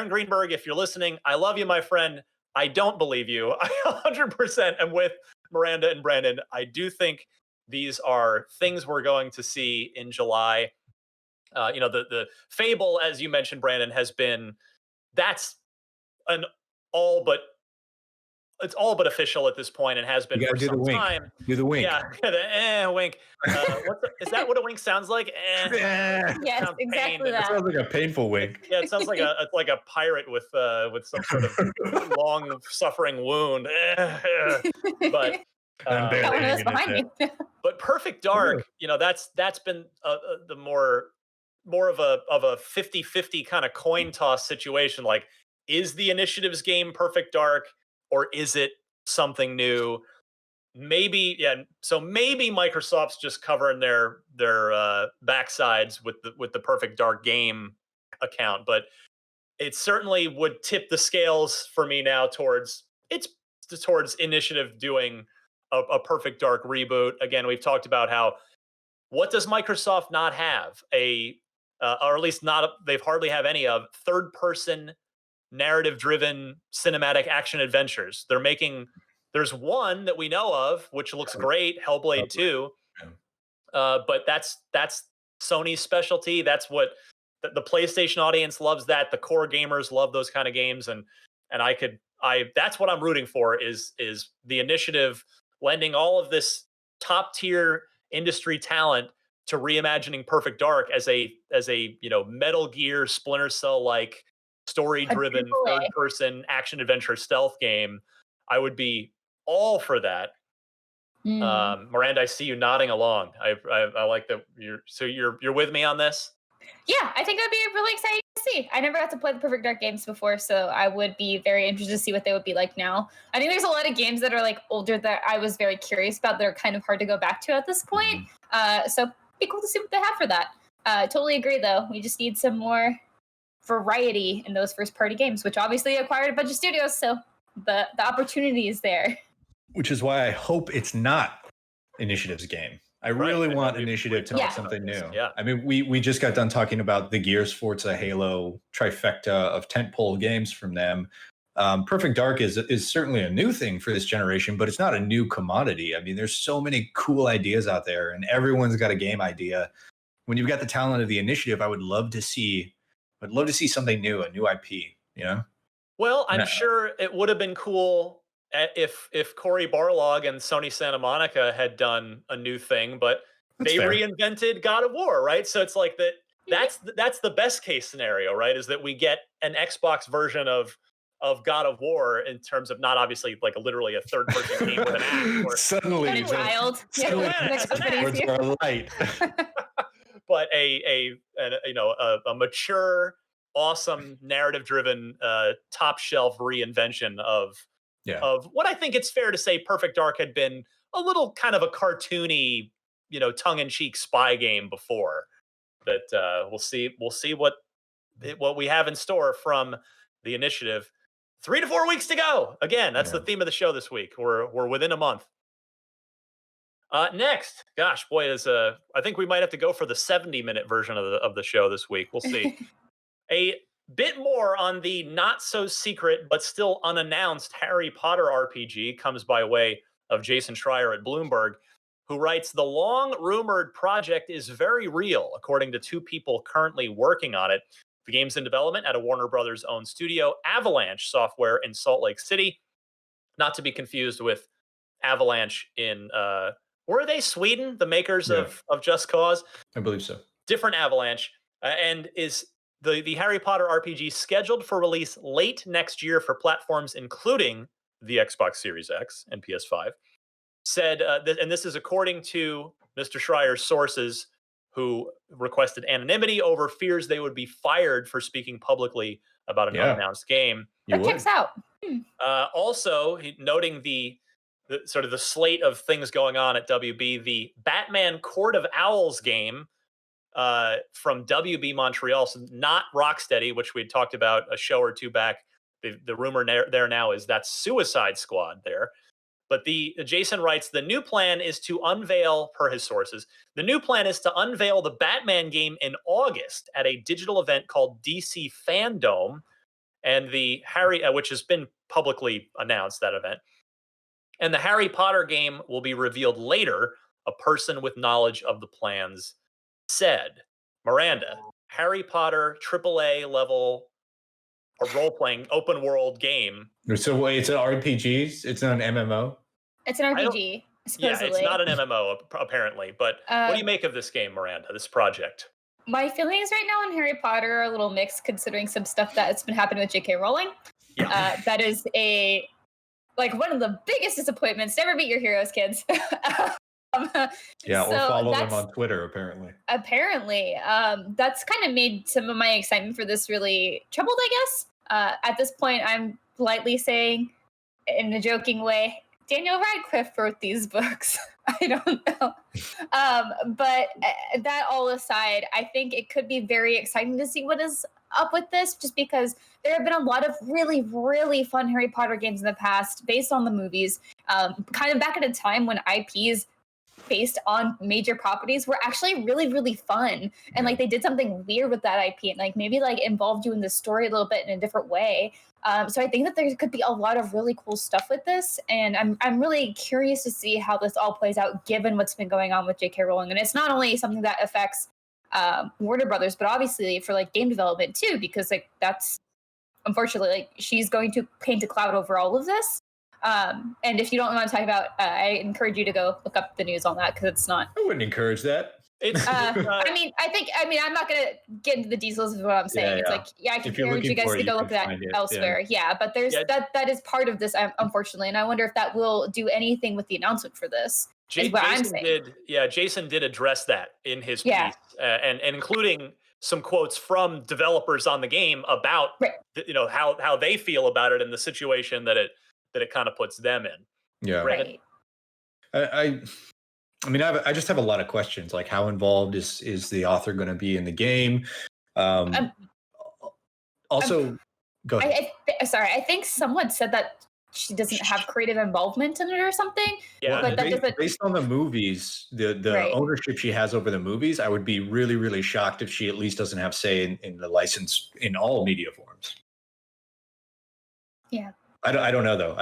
Greenberg, if you're listening, I love you, my friend. I don't believe you. I 100% am with Miranda and Brandon. I do think these are things we're going to see in July. The Fable, as you mentioned, Brandon, that's an all but it's all but official at this point and has been for some time. Do the wink. Yeah, wink. Is that what a wink sounds like? Yes, exactly That sounds like a painful wink. Yeah, it sounds like a pirate with some sort of long suffering wound. But Got one of those behind me. but Perfect Dark, that's been the more of a 50-50 kind of coin toss situation. Like, is the Initiative's game Perfect Dark, or is it something new? Maybe, yeah. So maybe Microsoft's just covering their backsides with the Perfect Dark game account, but it certainly would tip the scales for me now towards Initiative doing a Perfect Dark reboot. Again, we've talked about how, what does Microsoft not have? Or at least they've hardly have any of third-person narrative-driven cinematic action adventures. There's one that we know of, which looks great, Hellblade 2. But that's Sony's specialty. That's what the PlayStation audience loves. That the core gamers love those kind of games, and that's what I'm rooting for is the Initiative lending all of this top tier industry talent to reimagining Perfect Dark as a Metal Gear, Splinter Cell like story driven third person action adventure stealth game. I would be all for that. Miranda, I see you nodding along. I like that you're with me on this. Yeah, I think it'd be really exciting to see. I never got to play the Perfect Dark games before, so I would be very interested to see what they would be like now. I think there's a lot of games that are like older that I was very curious about that are kind of hard to go back to at this point. So it'd be cool to see what they have for that. Totally agree, though. We just need some more variety in those first party games, which obviously acquired a bunch of studios, so the opportunity is there. Which is why I hope it's not Initiative's game. I really want Initiative to make something new. Yeah. I mean, we just got done talking about the Gears, Forza, Halo trifecta of tentpole games from them. Perfect Dark is certainly a new thing for this generation, but it's not a new commodity. I mean, there's so many cool ideas out there, and everyone's got a game idea. When you've got the talent of the Initiative, I would love to see something new, a new IP. Well, I'm sure it would have been cool if Cory Barlog and Sony Santa Monica had done a new thing, but they reinvented God of War, right? So it's like that's the best case scenario, right? Is that we get an Xbox version of God of War in terms of not obviously like literally a third person game with an axe. Suddenly, wild. words are light. But a mature, awesome, narrative driven, top shelf reinvention of what I think it's fair to say Perfect Dark had been a little kind of a cartoony, tongue-in-cheek spy game before. That we'll see what we have in store from the Initiative. 3 to 4 weeks to go. Again, that's the theme of the show this week. We're within a month. Next, gosh, boy, I think we might have to go for the 70-minute version of the show this week. We'll see. A bit more on the not so secret but still unannounced Harry Potter RPG comes by way of Jason Schreier at Bloomberg, who writes, the long rumored project is very real, according to two people currently working on it. The game's in development at a Warner Brothers owned studio, Avalanche Software in Salt Lake City, not to be confused with Avalanche in were they Sweden, the makers of Just Cause? I believe so. Different Avalanche, and is the Harry Potter RPG scheduled for release late next year for platforms including the Xbox Series X and PS5. Said, and this is according to Mr. Schreier's sources, who requested anonymity over fears they would be fired for speaking publicly about an unannounced game. That checks out. Also, noting the sort of the slate of things going on at WB, the Batman Court of Owls game from WB Montreal, so not Rocksteady, which we had talked about a show or two back. The rumor there now is that's Suicide Squad there. But Jason writes, the new plan is to unveil, per his sources, the new plan is to unveil the Batman game in August at a digital event called DC Fandom, and the which has been publicly announced, that event. And the Harry Potter game will be revealed later, a person with knowledge of the plans said. Miranda, Harry Potter AAA level role-playing open world game. So wait, it's an RPG. It's not an MMO. It's an RPG, Yeah, supposedly. it's not an MMO apparently. But what do you make of this game, Miranda? This project? My feelings right now on Harry Potter are a little mixed, considering some stuff that's been happening with J.K. Rowling. Yeah. That is one of the biggest disappointments. Never meet your heroes, kids. Yeah, or follow them on Twitter, apparently. Apparently, that's kind of made some of my excitement for this really troubled, I guess. At this point, I'm politely saying, in a joking way, Daniel Radcliffe wrote these books. I don't know. But that all aside, I think it could be very exciting to see what is up with this, just because there have been a lot of really, really fun Harry Potter games in the past based on the movies, kind of back at a time when IPs based on major properties were actually really, really fun. And like they did something weird with that IP and like maybe like involved you in the story a little bit in a different way. So I think that there could be a lot of really cool stuff with this. And I'm really curious to see how this all plays out given what's been going on with J.K. Rowling. And it's not only something that affects Warner Brothers, but obviously for like game development too, because like that's unfortunately like she's going to paint a cloud over all of this. And if you don't want to talk about, I encourage you to go look up the news on that because it's not. I wouldn't encourage that. It's, I mean, I'm not going to get into the details of what I'm saying. It's like, I can encourage you guys to go look at that elsewhere. Yeah, but there's that is part of this, unfortunately. And I wonder if that will do anything with the announcement for this. Is what I'm saying. Jason did address that in his piece, and including some quotes from developers on the game about how they feel about it and the situation that it kind of puts them in. Yeah. Right. I mean, I just have a lot of questions. Like, how involved is the author going to be in the game? Also, go ahead. I think someone said that she doesn't have creative involvement in it or something. Yeah, but based on the movies, the ownership she has over the movies, I would be really, really shocked if she at least doesn't have say in the license in all media forms. Yeah. I don't know though.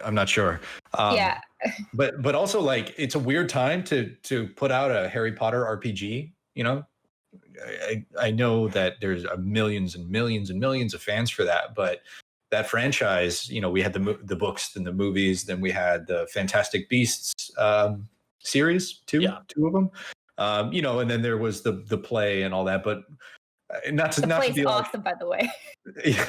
I'm not sure. But also like it's a weird time to put out a Harry Potter RPG. You know, I know that there's millions and millions and millions of fans for that, but that franchise, you know, we had the books and the movies, then we had the Fantastic Beasts series, two of them. You know, and then there was the play and all that, but. Not to be awesome, by the way.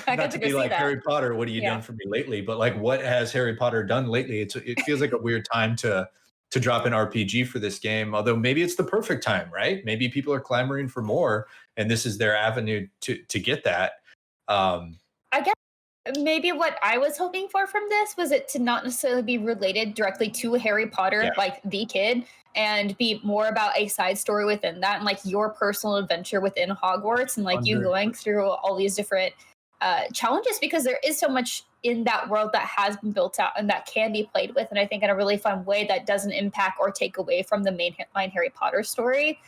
Not to be like Harry Potter. What have you done for me lately? But like, what has Harry Potter done lately? It feels like a weird time to drop an RPG for this game. Although maybe it's the perfect time, right? Maybe people are clamoring for more, and this is their avenue to get that. I guess maybe what I was hoping for from this was it to not necessarily be related directly to Harry Potter, like the kid, and be more about a side story within that and like your personal adventure within Hogwarts and like you going through all these different challenges, because there is so much in that world that has been built out and that can be played with. And I think in a really fun way that doesn't impact or take away from the main Harry Potter story.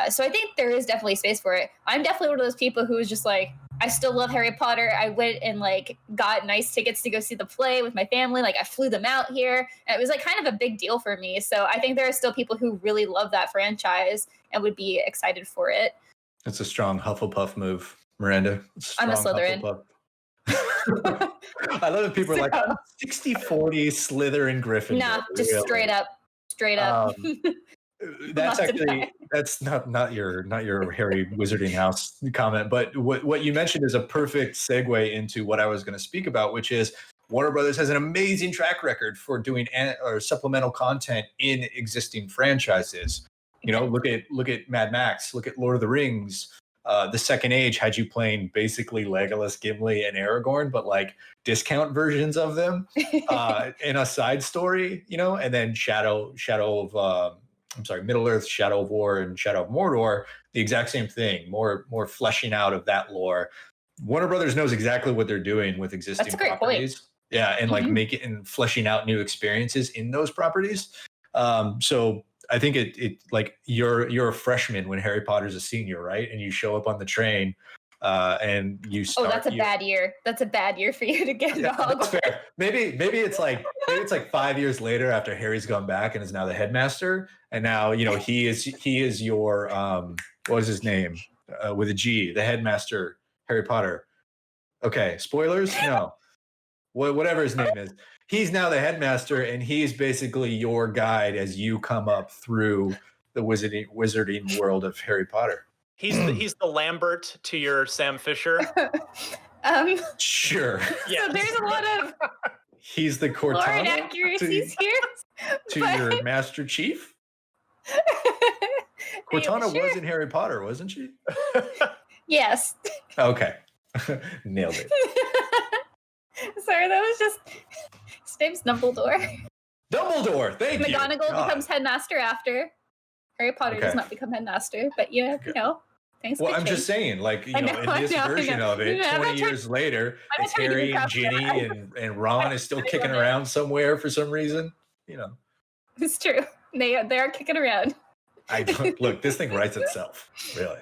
So I think there is definitely space for it. I'm definitely one of those people who is just like, I still love Harry Potter. I went and like got nice tickets to go see the play with my family. Like I flew them out here. And it was like kind of a big deal for me. So I think there are still people who really love that franchise and would be excited for it. It's a strong Hufflepuff move, Miranda. I'm a Slytherin. I love that people are like 60-40 Slytherin Gryffindor. Nah, just really. straight up. That's not your Harry Wizarding House comment, but what you mentioned is a perfect segue into what I was going to speak about, which is Warner Brothers has an amazing track record for doing supplemental content in existing franchises. You know, look at Mad Max, look at Lord of the Rings. The Second Age had you playing basically Legolas, Gimli, and Aragorn, but like discount versions of them in a side story, you know, and then Middle Earth, Shadow of War, and Shadow of Mordor, the exact same thing, more fleshing out of that lore. Warner Brothers knows exactly what they're doing with existing properties. Point. Yeah, and like make it and fleshing out new experiences in those properties. So I think it like you're a freshman when Harry Potter's a senior, right? And you show up on the train and you start. Oh, that's a bad year. That's a bad year for you to get into Hogwarts. Fair. Maybe it's like 5 years later after Harry's gone back and is now the headmaster, and now you know he is your what was his name with a G, the headmaster, Harry Potter. Okay, spoilers? No. Whatever his name is. He's now the headmaster, and he's basically your guide as you come up through the wizarding world of Harry Potter. He's the Lambert to your Sam Fisher. Sure. Yeah. So there's a lot of He's the lore Cortana inaccuracies here. to but- your Master Chief. Cortana was in Harry Potter, wasn't she? Yes. Okay. Nailed it. Sorry, that was just his name's Dumbledore. Dumbledore, thank you. McGonagall God. becomes headmaster after. Harry Potter does Okay. not become headmaster, but you know, things Well, could I'm change. just saying, like, I in know, this I version know. of it, I'm not 20 trying- years later, I'm not it's trying to Harry give and crap for Ginny and Ron is still I kicking love it. around somewhere for some reason. You know, It's true. They are kicking around. I don't look. This thing writes itself, really.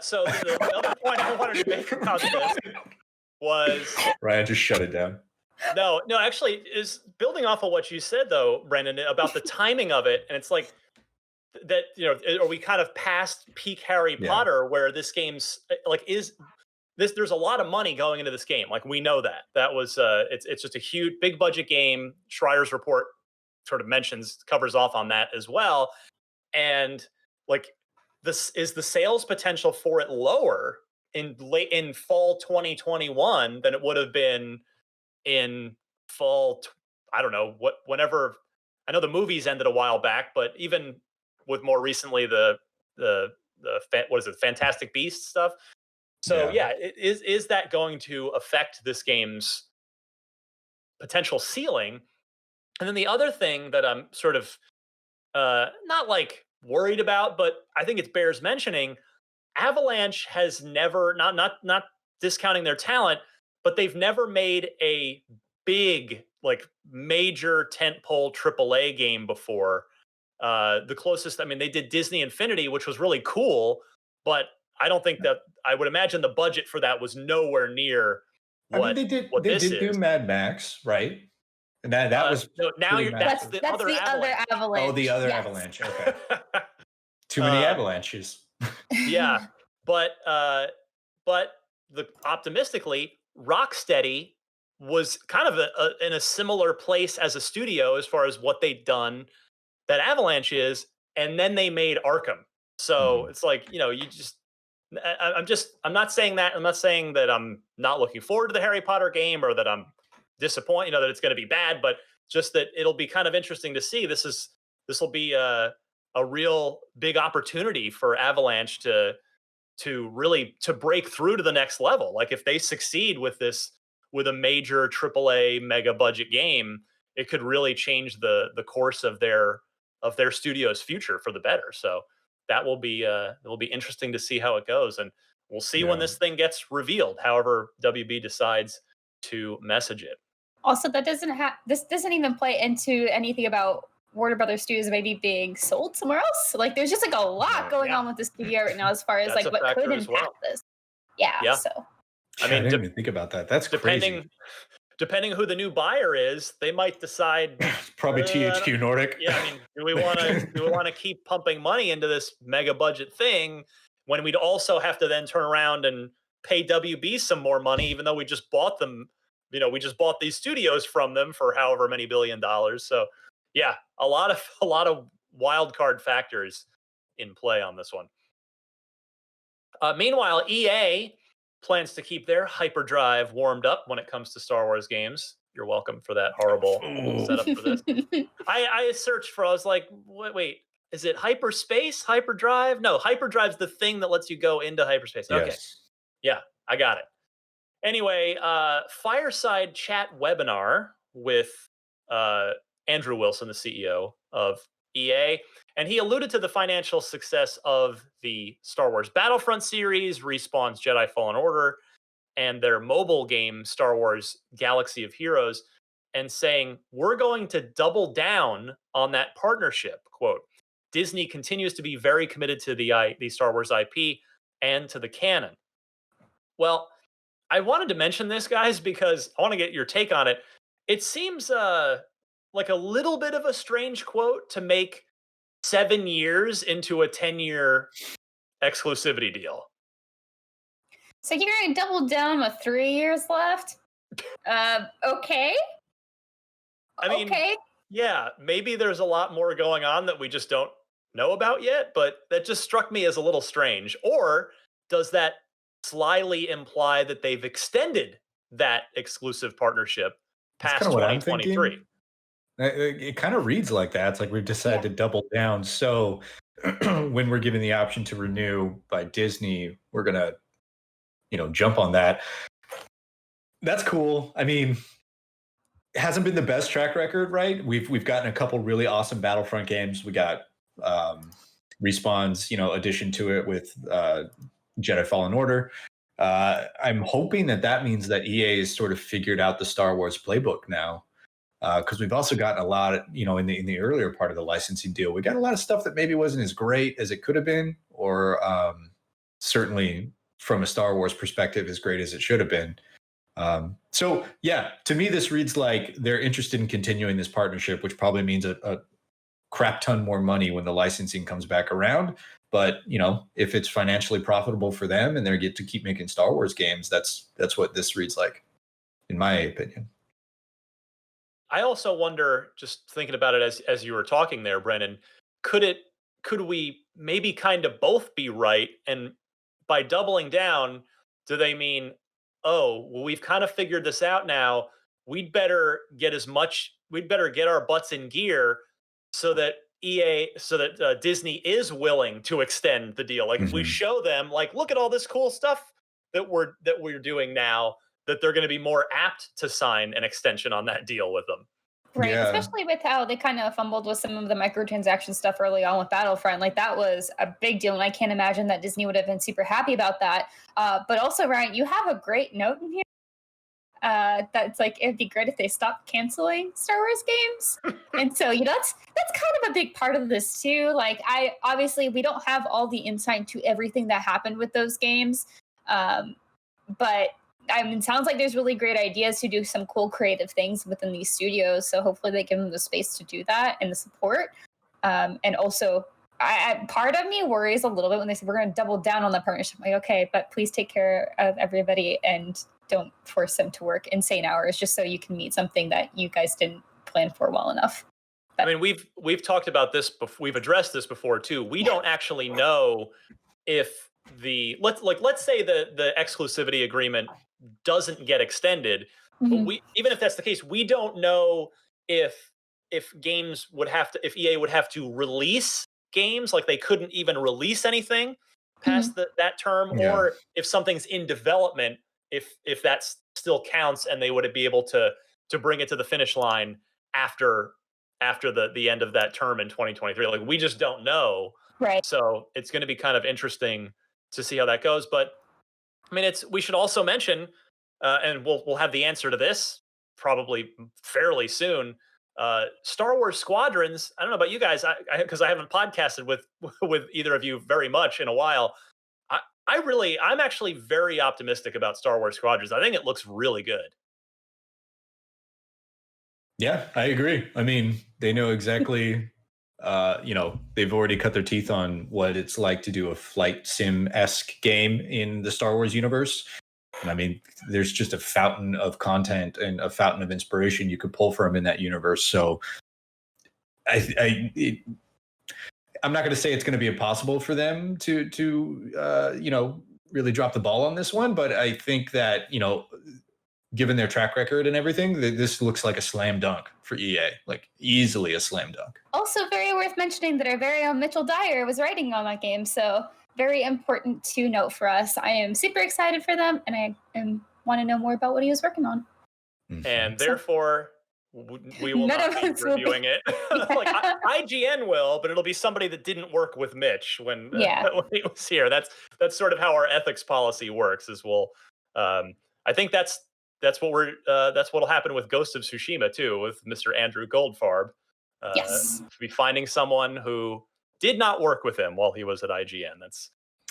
So the other point I wanted to make about this was Ryan just shut it down. no, actually, is building off of what you said though, Brendan, about the timing of it, and it's like that. Are we kind of past peak Harry Yeah. Potter where this game's like is this? There's a lot of money going into this game. Like we know that was it's just a huge big budget game. Schreier's report sort of covers off on that as well, and like this is the sales potential for it lower in fall 2021 than it would have been in fall. I don't know whenever. I know the movies ended a while back, but even with more recently the what is it, Fantastic Beasts stuff. So yeah, is that going to affect this game's potential ceiling? And then the other thing that I'm sort of not like worried about, but I think it bears mentioning, Avalanche has never not discounting their talent, but they've never made a big like major tentpole AAA game before. The closest, I mean, they did Disney Infinity, which was really cool, but I don't think that I would imagine the budget for that was nowhere near what they did this do is. Mad Max, right? And that was no, now pretty you're massive. that's That's the the other avalanche. Oh, the other Yes. Avalanche. Okay. Too many avalanches. Yeah, but optimistically, Rocksteady was kind of in a similar place as a studio as far as what they'd done that Avalanche is, and then they made Arkham. So it's like, you just I'm not saying that. I'm not saying that I'm not looking forward to the Harry Potter game or that I'm disappointed, that it's going to be bad, but just that it'll be kind of interesting to see. This will be a real big opportunity for Avalanche to really break through to the next level. Like if they succeed with a major AAA mega budget game, it could really change the course of their studio's future for the better. So that will be interesting to see how it goes, and we'll see when this thing gets revealed. However, WB decides to message it. Also, this doesn't even play into anything about Warner Brothers Studios maybe being sold somewhere else. Like there's just like a lot going on with the studio right now as far as That's like a what could factor impact as well. this. Yeah. So I mean, I didn't even think about that. That's crazy. Depending who the new buyer is, they might decide. Probably THQ Nordic. Yeah, I mean, do we want to keep pumping money into this mega budget thing when we'd also have to then turn around and pay WB some more money, even though we just bought them? We just bought these studios from them for however many $1 billion. So yeah, a lot of wild card factors in play on this one. Meanwhile, EA plans to keep their hyperdrive warmed up when it comes to Star Wars games. You're welcome for that horrible setup for this. I searched for, I was like, wait, is it hyperspace, hyperdrive? No, hyperdrive's the thing that lets you go into hyperspace. Okay. Yes. Yeah, I got it. Anyway, fireside chat webinar with Andrew Wilson, the CEO of EA, and he alluded to the financial success of the Star Wars Battlefront series, Respawn's Jedi Fallen Order, and their mobile game, Star Wars Galaxy of Heroes, and saying, we're going to double down on that partnership. Quote, Disney continues to be very committed to the Star Wars IP and to the canon. Well, I wanted to mention this, guys, because I want to get your take on it. It seems like a little bit of a strange quote to make 7 years into a 10-year exclusivity deal. So you're going to double down with 3 years left? Okay. I mean, Okay. yeah, maybe there's a lot more going on that we just don't know about yet, but that just struck me as a little strange. Or does that slyly imply that they've extended that exclusive partnership That's kind past of what I'm 2023? thinking. It kind of reads like that. It's like we've decided to double down. So when we're given the option to renew by Disney, we're gonna, jump on that. That's cool. I mean, it hasn't been the best track record, right? We've gotten a couple really awesome Battlefront games. We got Respawn's, addition to it with Jedi Fallen Order. I'm hoping that means that EA has sort of figured out the Star Wars playbook now. Because we've also gotten a lot, in the earlier part of the licensing deal, we got a lot of stuff that maybe wasn't as great as it could have been, or certainly from a Star Wars perspective, as great as it should have been. So yeah, to me, this reads like they're interested in continuing this partnership, which probably means a crap ton more money when the licensing comes back around. But if it's financially profitable for them and they get to keep making Star Wars games, that's what this reads like, in my opinion. I also wonder, just thinking about it as you were talking there, Brennan, could we maybe kind of both be right? And by doubling down, do they mean, oh, well, we've kind of figured this out now. We'd better get our butts in gear so that Disney is willing to extend the deal. Like if we show them, like, look at all this cool stuff that we're doing now, that they're going to be more apt to sign an extension on that deal with them. Right, Yeah. especially with how they kind of fumbled with some of the microtransaction stuff early on with Battlefront. Like that was a big deal, and I can't imagine that Disney would have been super happy about that. But also, Ryan, you have a great note in here. That's like it'd be great if they stopped canceling Star Wars games, and so that's kind of a big part of this too. Like we don't have all the insight to everything that happened with those games, but I mean, it sounds like there's really great ideas to do some cool creative things within these studios. So hopefully they give them the space to do that and the support. And also, part of me worries a little bit when they say we're going to double down on the partnership. I'm like, okay, but please take care of everybody and don't force them to work insane hours just so you can meet something that you guys didn't plan for well enough. But, I mean, we've talked about this before. We've addressed this before too. We don't actually know if let's say the exclusivity agreement doesn't get extended, but even if that's the case, we don't know if games would have to, if EA would have to release games, like they couldn't even release anything past that term, or if something's in development, if that still counts and they would be able to bring it to the finish line after the end of that term in 2023. Like we just don't know. Right. So it's going to be kind of interesting to see how that goes. But I mean, we should also mention, and we'll have the answer to this probably fairly soon. Star Wars Squadrons. I don't know about you guys, because I haven't podcasted with either of you very much in a while. I'm actually very optimistic about Star Wars Squadrons. I think it looks really good. Yeah, I agree. I mean, they know exactly. They've already cut their teeth on what it's like to do a flight sim-esque game in the Star Wars universe. And I mean, there's just a fountain of content and a fountain of inspiration you could pull from in that universe. So I'm not going to say it's going to be impossible for them to really drop the ball on this one. But I think that, given their track record and everything, this looks like a slam dunk for EA, like easily a slam dunk. Also very worth mentioning that our very own Mitchell Dyer was writing on that game. So very important to note for us. I am super excited for them, and I want to know more about what he was working on. And therefore, we will not be reviewing it. Like IGN will, but it'll be somebody that didn't work with Mitch when he was here. That's sort of how our ethics policy works. Is I think that's what'll happen with Ghost of Tsushima too, with Mr. Andrew Goldfarb. Yes, be finding someone who did not work with him while he was at IGN.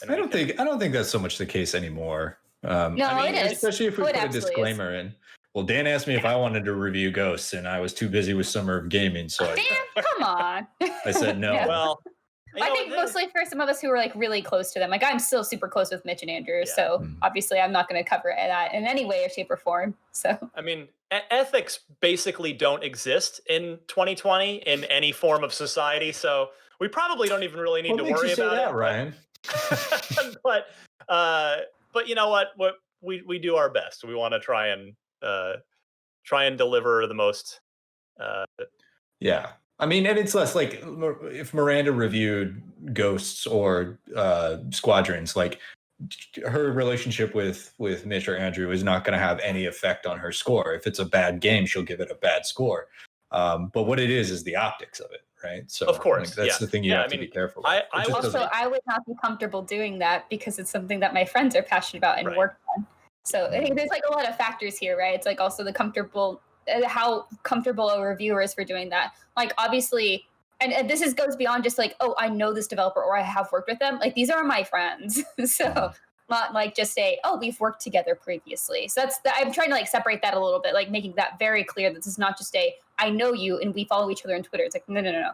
I don't think that's so much the case anymore. It is, especially if we put a disclaimer in. Well, Dan asked me if I wanted to review Ghosts, and I was too busy with Summer of Gaming, so Dan, come on. I said no. Well, I think mostly for some of us who are like really close to them. Like I'm still super close with Mitch and Andrew, so obviously I'm not going to cover that in any way or shape or form. So I mean, ethics basically don't exist in 2020 in any form of society, so we probably don't even really need to worry about it, Ryan. But you know what? We do our best. We want to try and deliver the most. Yeah. I mean, and it's less like if Miranda reviewed Ghosts or Squadrons, like her relationship with Mitch or Andrew is not going to have any effect on her score. If it's a bad game, she'll give it a bad score. But what it is the optics of it, right? So of course, that's the thing you have to be careful with. I would not be comfortable doing that because it's something that my friends are passionate about and work on. So I think there's like a lot of factors here, right? It's like also how comfortable a reviewer is for doing that. Like obviously, and this goes beyond just like, oh, I know this developer or I have worked with them. Like these are my friends. So not like just say, oh, we've worked together previously. So I'm trying to like separate that a little bit, like making that very clear that this is not just I know you and we follow each other on Twitter. It's like, no.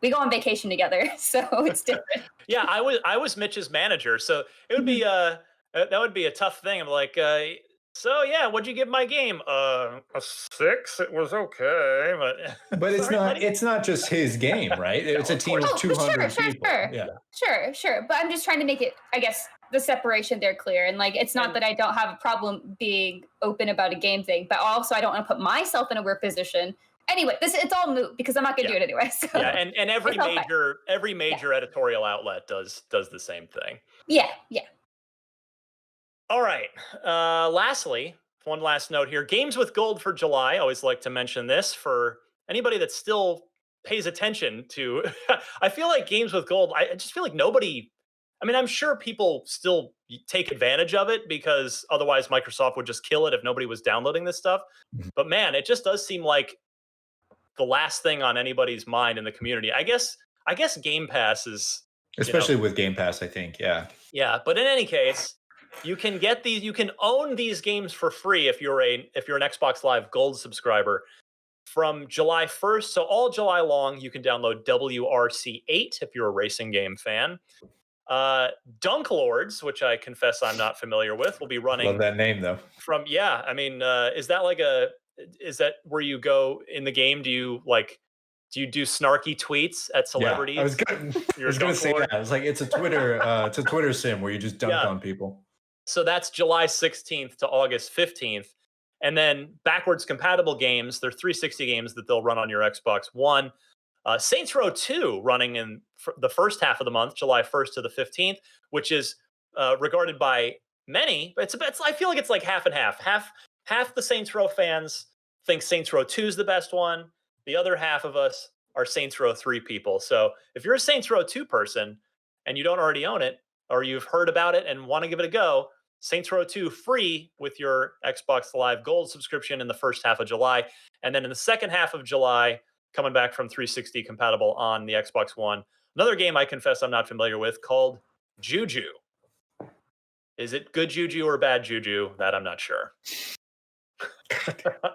We go on vacation together. So it's different. Yeah, I was Mitch's manager. So it would be that would be a tough thing. I'm like, so yeah, what'd you give my game? A 6. It was okay, but it's not just his game, right? It's a team of 200 people. Sure. But I'm just trying to make it, I guess, the separation there clear. And like, it's not that I don't have a problem being open about a game thing, but also I don't want to put myself in a weird position. Anyway, it's all moot because I'm not going to do it anyway. So. Yeah, and every major editorial outlet does the same thing. Yeah. All right. Lastly, one last note here. Games with Gold for July. I always like to mention this for anybody that still pays attention to. I feel like Games with Gold, I just feel like nobody. I mean, I'm sure people still take advantage of it because otherwise Microsoft would just kill it if nobody was downloading this stuff. But man, it just does seem like the last thing on anybody's mind in the community. I guess Game Pass is, especially with Game Pass, I think. Yeah. But in any case, you can get these. You can own these games for free if you're an Xbox Live Gold subscriber from July 1st. So all July long, you can download WRC8 if you're a racing game fan. Dunk Lords, which I confess I'm not familiar with, will be running. Love that name though. I mean, is that where you go in the game? Do you do snarky tweets at celebrities? Yeah, I was going to say that. I was like, it's a Twitter sim where you just dunk on people. So that's July 16th to August 15th. And then backwards compatible games, they're 360 games that they'll run on your Xbox One. Saints Row 2 running in the first half of the month, July 1st to the 15th, which is regarded by many. I feel like it's like half and half. Half the Saints Row fans think Saints Row 2 is the best one. The other half of us are Saints Row 3 people. So if you're a Saints Row 2 person and you don't already own it, or you've heard about it and want to give it a go, Saints Row 2 free with your Xbox Live Gold subscription in the first half of July. And then in the second half of July, coming back from 360 compatible on the Xbox One, another game I confess I'm not familiar with called Juju. Is it good Juju or bad Juju? That I'm not sure.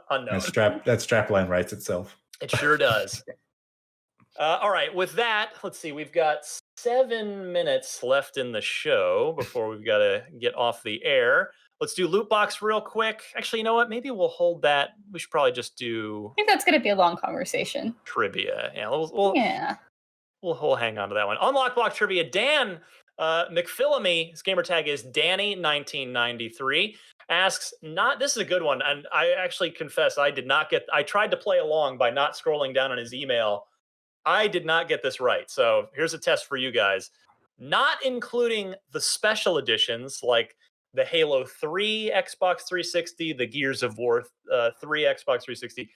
Unknown. That strapline writes itself. It sure does. All right, with that, let's see. We've got 7 minutes left in the show before we've got to get off the air. Let's do loot box real quick. Actually, you know what? Maybe we'll hold that. We should probably just do. I think that's going to be a long conversation. Trivia. Yeah. We'll hang on to that one. Unlock block trivia. Dan McPhillamy, his gamer tag is Danny1993, asks, this is a good one. And I actually confess I tried to play along by not scrolling down on his email. I did not get this right. So here's a test for you guys. Not including the special editions like the Halo 3 Xbox 360, the Gears of War 3 Xbox 360.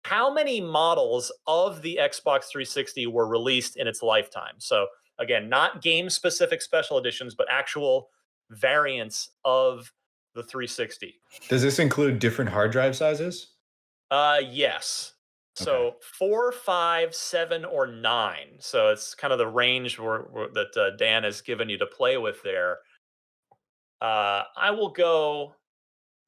How many models of the Xbox 360 were released in its lifetime? So again, not game-specific special editions, but actual variants of the 360. Does this include different hard drive sizes? Yes. So 4, 5, 7, or 9. So it's kind of the range that Dan has given you to play with there. I will go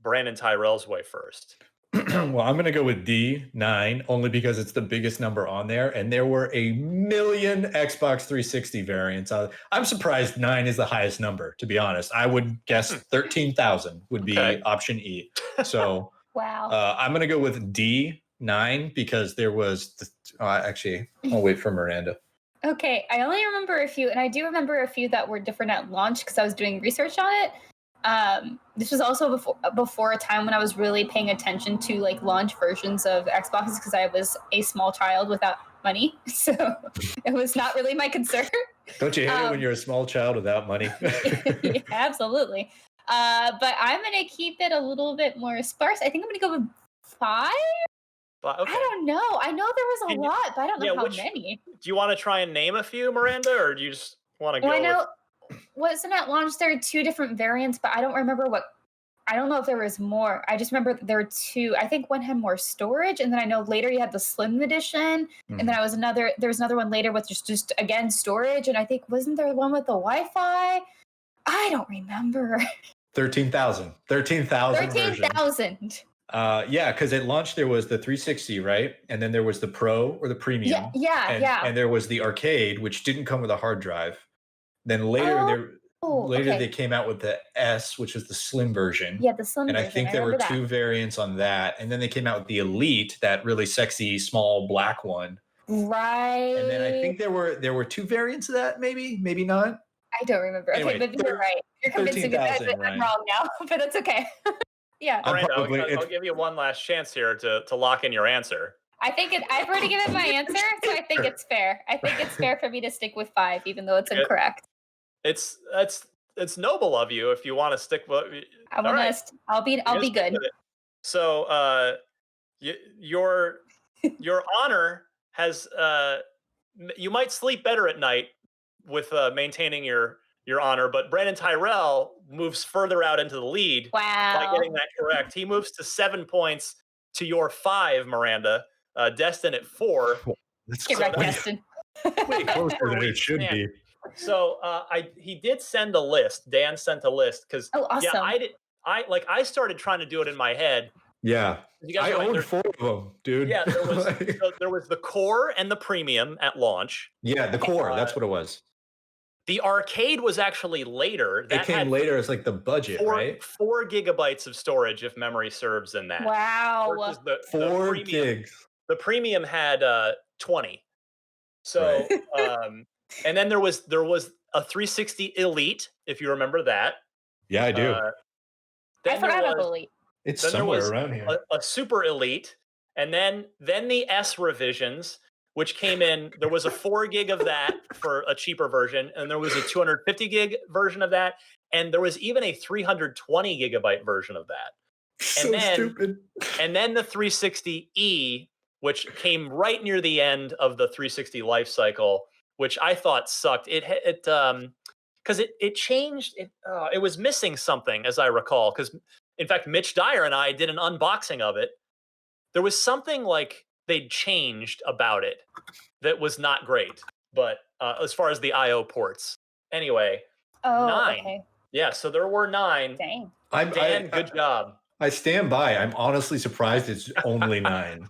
Brandon Tyrell's way first. Well, I'm going to go with D9 only because it's the biggest number on there, and there were a million Xbox 360 variants. I'm surprised 9 is the highest number, to be honest. I would guess 13,000 would be option E. So Wow. I'm going to go with D9 because there was actually, I'll wait for Miranda. Okay, I only remember a few, and I do remember a few that were different at launch because I was doing research on it. This was also before a time when I was really paying attention to like launch versions of Xboxes because I was a small child without money, so it was not really my concern. Don't you hate it when you're a small child without money? Yeah, absolutely. But I'm gonna keep it a little bit more sparse. I think I'm gonna go with 5. Okay. I don't know. I know there was a lot, but I don't know how many. Do you want to try and name a few, Miranda, or do you just want to go? I know. Wasn't at launch there are 2 different variants, but I don't remember I don't know if there was more. I just remember there were 2. I think one had more storage, and then I know later you had the Slim edition, and then there was another one later with just again storage, and I think wasn't there one with the Wi-Fi? I don't remember. 13,000. 13,000. Yeah, because at launch there was the 360, right? And then there was the Pro or the Premium. Yeah. And there was the Arcade, which didn't come with a hard drive. Then later they came out with the S, which is the slim version. Yeah, the slim version. And I think there were 2 variants on that. And then they came out with the Elite, that really sexy small black one. Right. And then I think there were 2 variants of that, maybe not. I don't remember. Anyway, okay, but you're right. You're convincing me that I'm wrong now, but that's okay. Yeah. All right, I'll give you one last chance here to lock in your answer. I've already given my answer, so I think it's fair. I think it's fair for me to stick with 5, even though it's incorrect. It's noble of you if you want to stick with. I'm honest. I'll be good. So, your honor has you might sleep better at night with maintaining your honor, but Brandon Tyrell moves further out into the lead by getting that correct. He moves to 7 points to your 5, Miranda. Destin at 4. Get right, Destin. Way closer than it should be. So he did send a list. Dan sent a list because awesome. I started trying to do it in my head. Yeah, I owned 4 of them, dude. Yeah, there was the Core and the Premium at launch. Yeah, the Core. That's what it was. The Arcade was actually later. It came later as like the budget, right? 4 gigabytes of storage, if memory serves, in that. Wow. 4 gigs. The Premium had 20. So, and then there was a 360 Elite, if you remember that. Yeah, I do. I forgot about the Elite. It's somewhere around here. A Super Elite, and then the S revisions, which came in. There was a 4 gig of that for a cheaper version, and there was a 250 gig version of that, and there was even a 320 gigabyte version of that. Stupid. And then the 360E, which came right near the end of the 360 life cycle, which I thought sucked. It because it changed. It was missing something, as I recall. Because in fact, Mitch Dyer and I did an unboxing of it. There was something like they'd changed about it that was not great. But as far as the I/O ports, anyway, 9. Okay. Yeah, so there were 9. Dang. Dan, good job. I stand by. I'm honestly surprised it's only 9.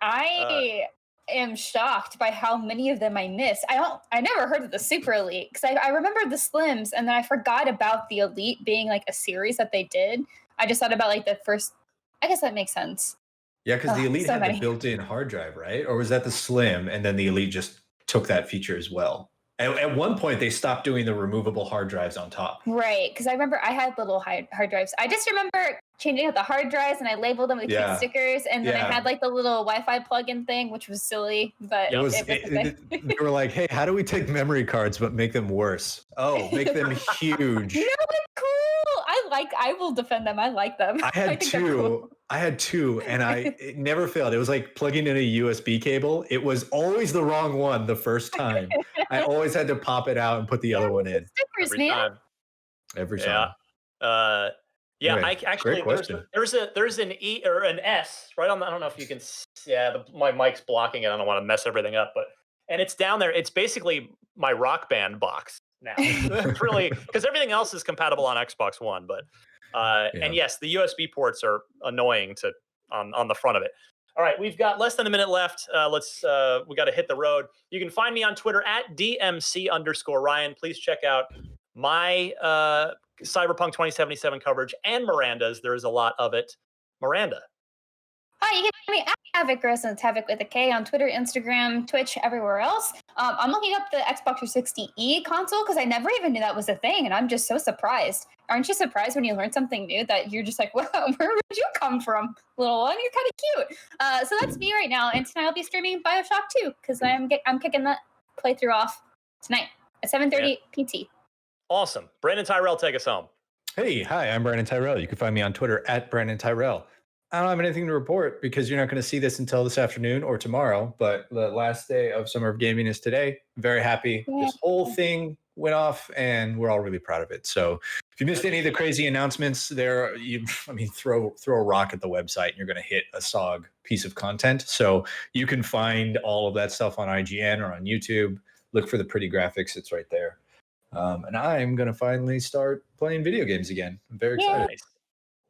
I am shocked by how many of them I missed. I never heard of the Super Elite because I remember the Slims, and then I forgot about the Elite being like a series that they did. I just thought about like the first. I guess that makes sense. Yeah, because the Elite had the built-in hard drive, right? Or was that the Slim, and then the Elite just took that feature as well? At one point, they stopped doing the removable hard drives on top. Right, because I remember I had little hard drives. I just remember changing out the hard drives, and I labeled them with cute stickers, and then I had like the little Wi-Fi plug-in thing, which was silly, but they were like, "Hey, how do we take memory cards but make them worse? Oh, make them huge." No, it's cool. I will defend them. I like them. I had 2. I had 2, and it never failed. It was like plugging in a USB cable. It was always the wrong one the first time. I always had to pop it out and put the other one in. Stickers, every time. Every time. Yeah. Anyway, I actually there's an E or an S right on. I don't know if you can. Yeah, my mic's blocking it. I don't want to mess everything up, and it's down there. It's basically my Rock Band box now. It's really because everything else is compatible on Xbox One, but and yes, the USB ports are annoying to on the front of it. All right, we've got less than a minute left. We got to hit the road. You can find me on Twitter at DMC_Ryan. Please check out my Cyberpunk 2077 coverage and Miranda's. There is a lot of it. Miranda. Hi, you can find me at Havoc Gross, and it's Havoc with a K on Twitter, Instagram, Twitch, everywhere else. I'm looking up the Xbox 360e console because I never even knew that was a thing, and I'm just so surprised. Aren't you surprised when you learn something new that you're just like, well, where would you come from, little one? You're kind of cute. So that's me right now, and tonight I'll be streaming Bioshock 2 because I'm kicking that playthrough off tonight at 7:30 PT. Awesome. Brandon Tyrell, take us home. Hey, hi, I'm Brandon Tyrell. You can find me on Twitter at Brandon Tyrell. I don't have anything to report because you're not going to see this until this afternoon or tomorrow, but the last day of Summer of Gaming is today. Very happy. Yeah. This whole thing went off and we're all really proud of it. So if you missed any of the crazy announcements there, throw a rock at the website and you're going to hit a SOG piece of content. So you can find all of that stuff on IGN or on YouTube. Look for the pretty graphics. It's right there. And I'm going to finally start playing video games again. I'm very excited. Nice.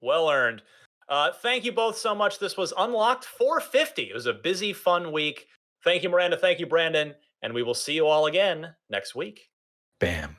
Well earned. Thank you both so much. This was Unlocked 450. It was a busy, fun week. Thank you, Miranda. Thank you, Brandon. And we will see you all again next week. Bam.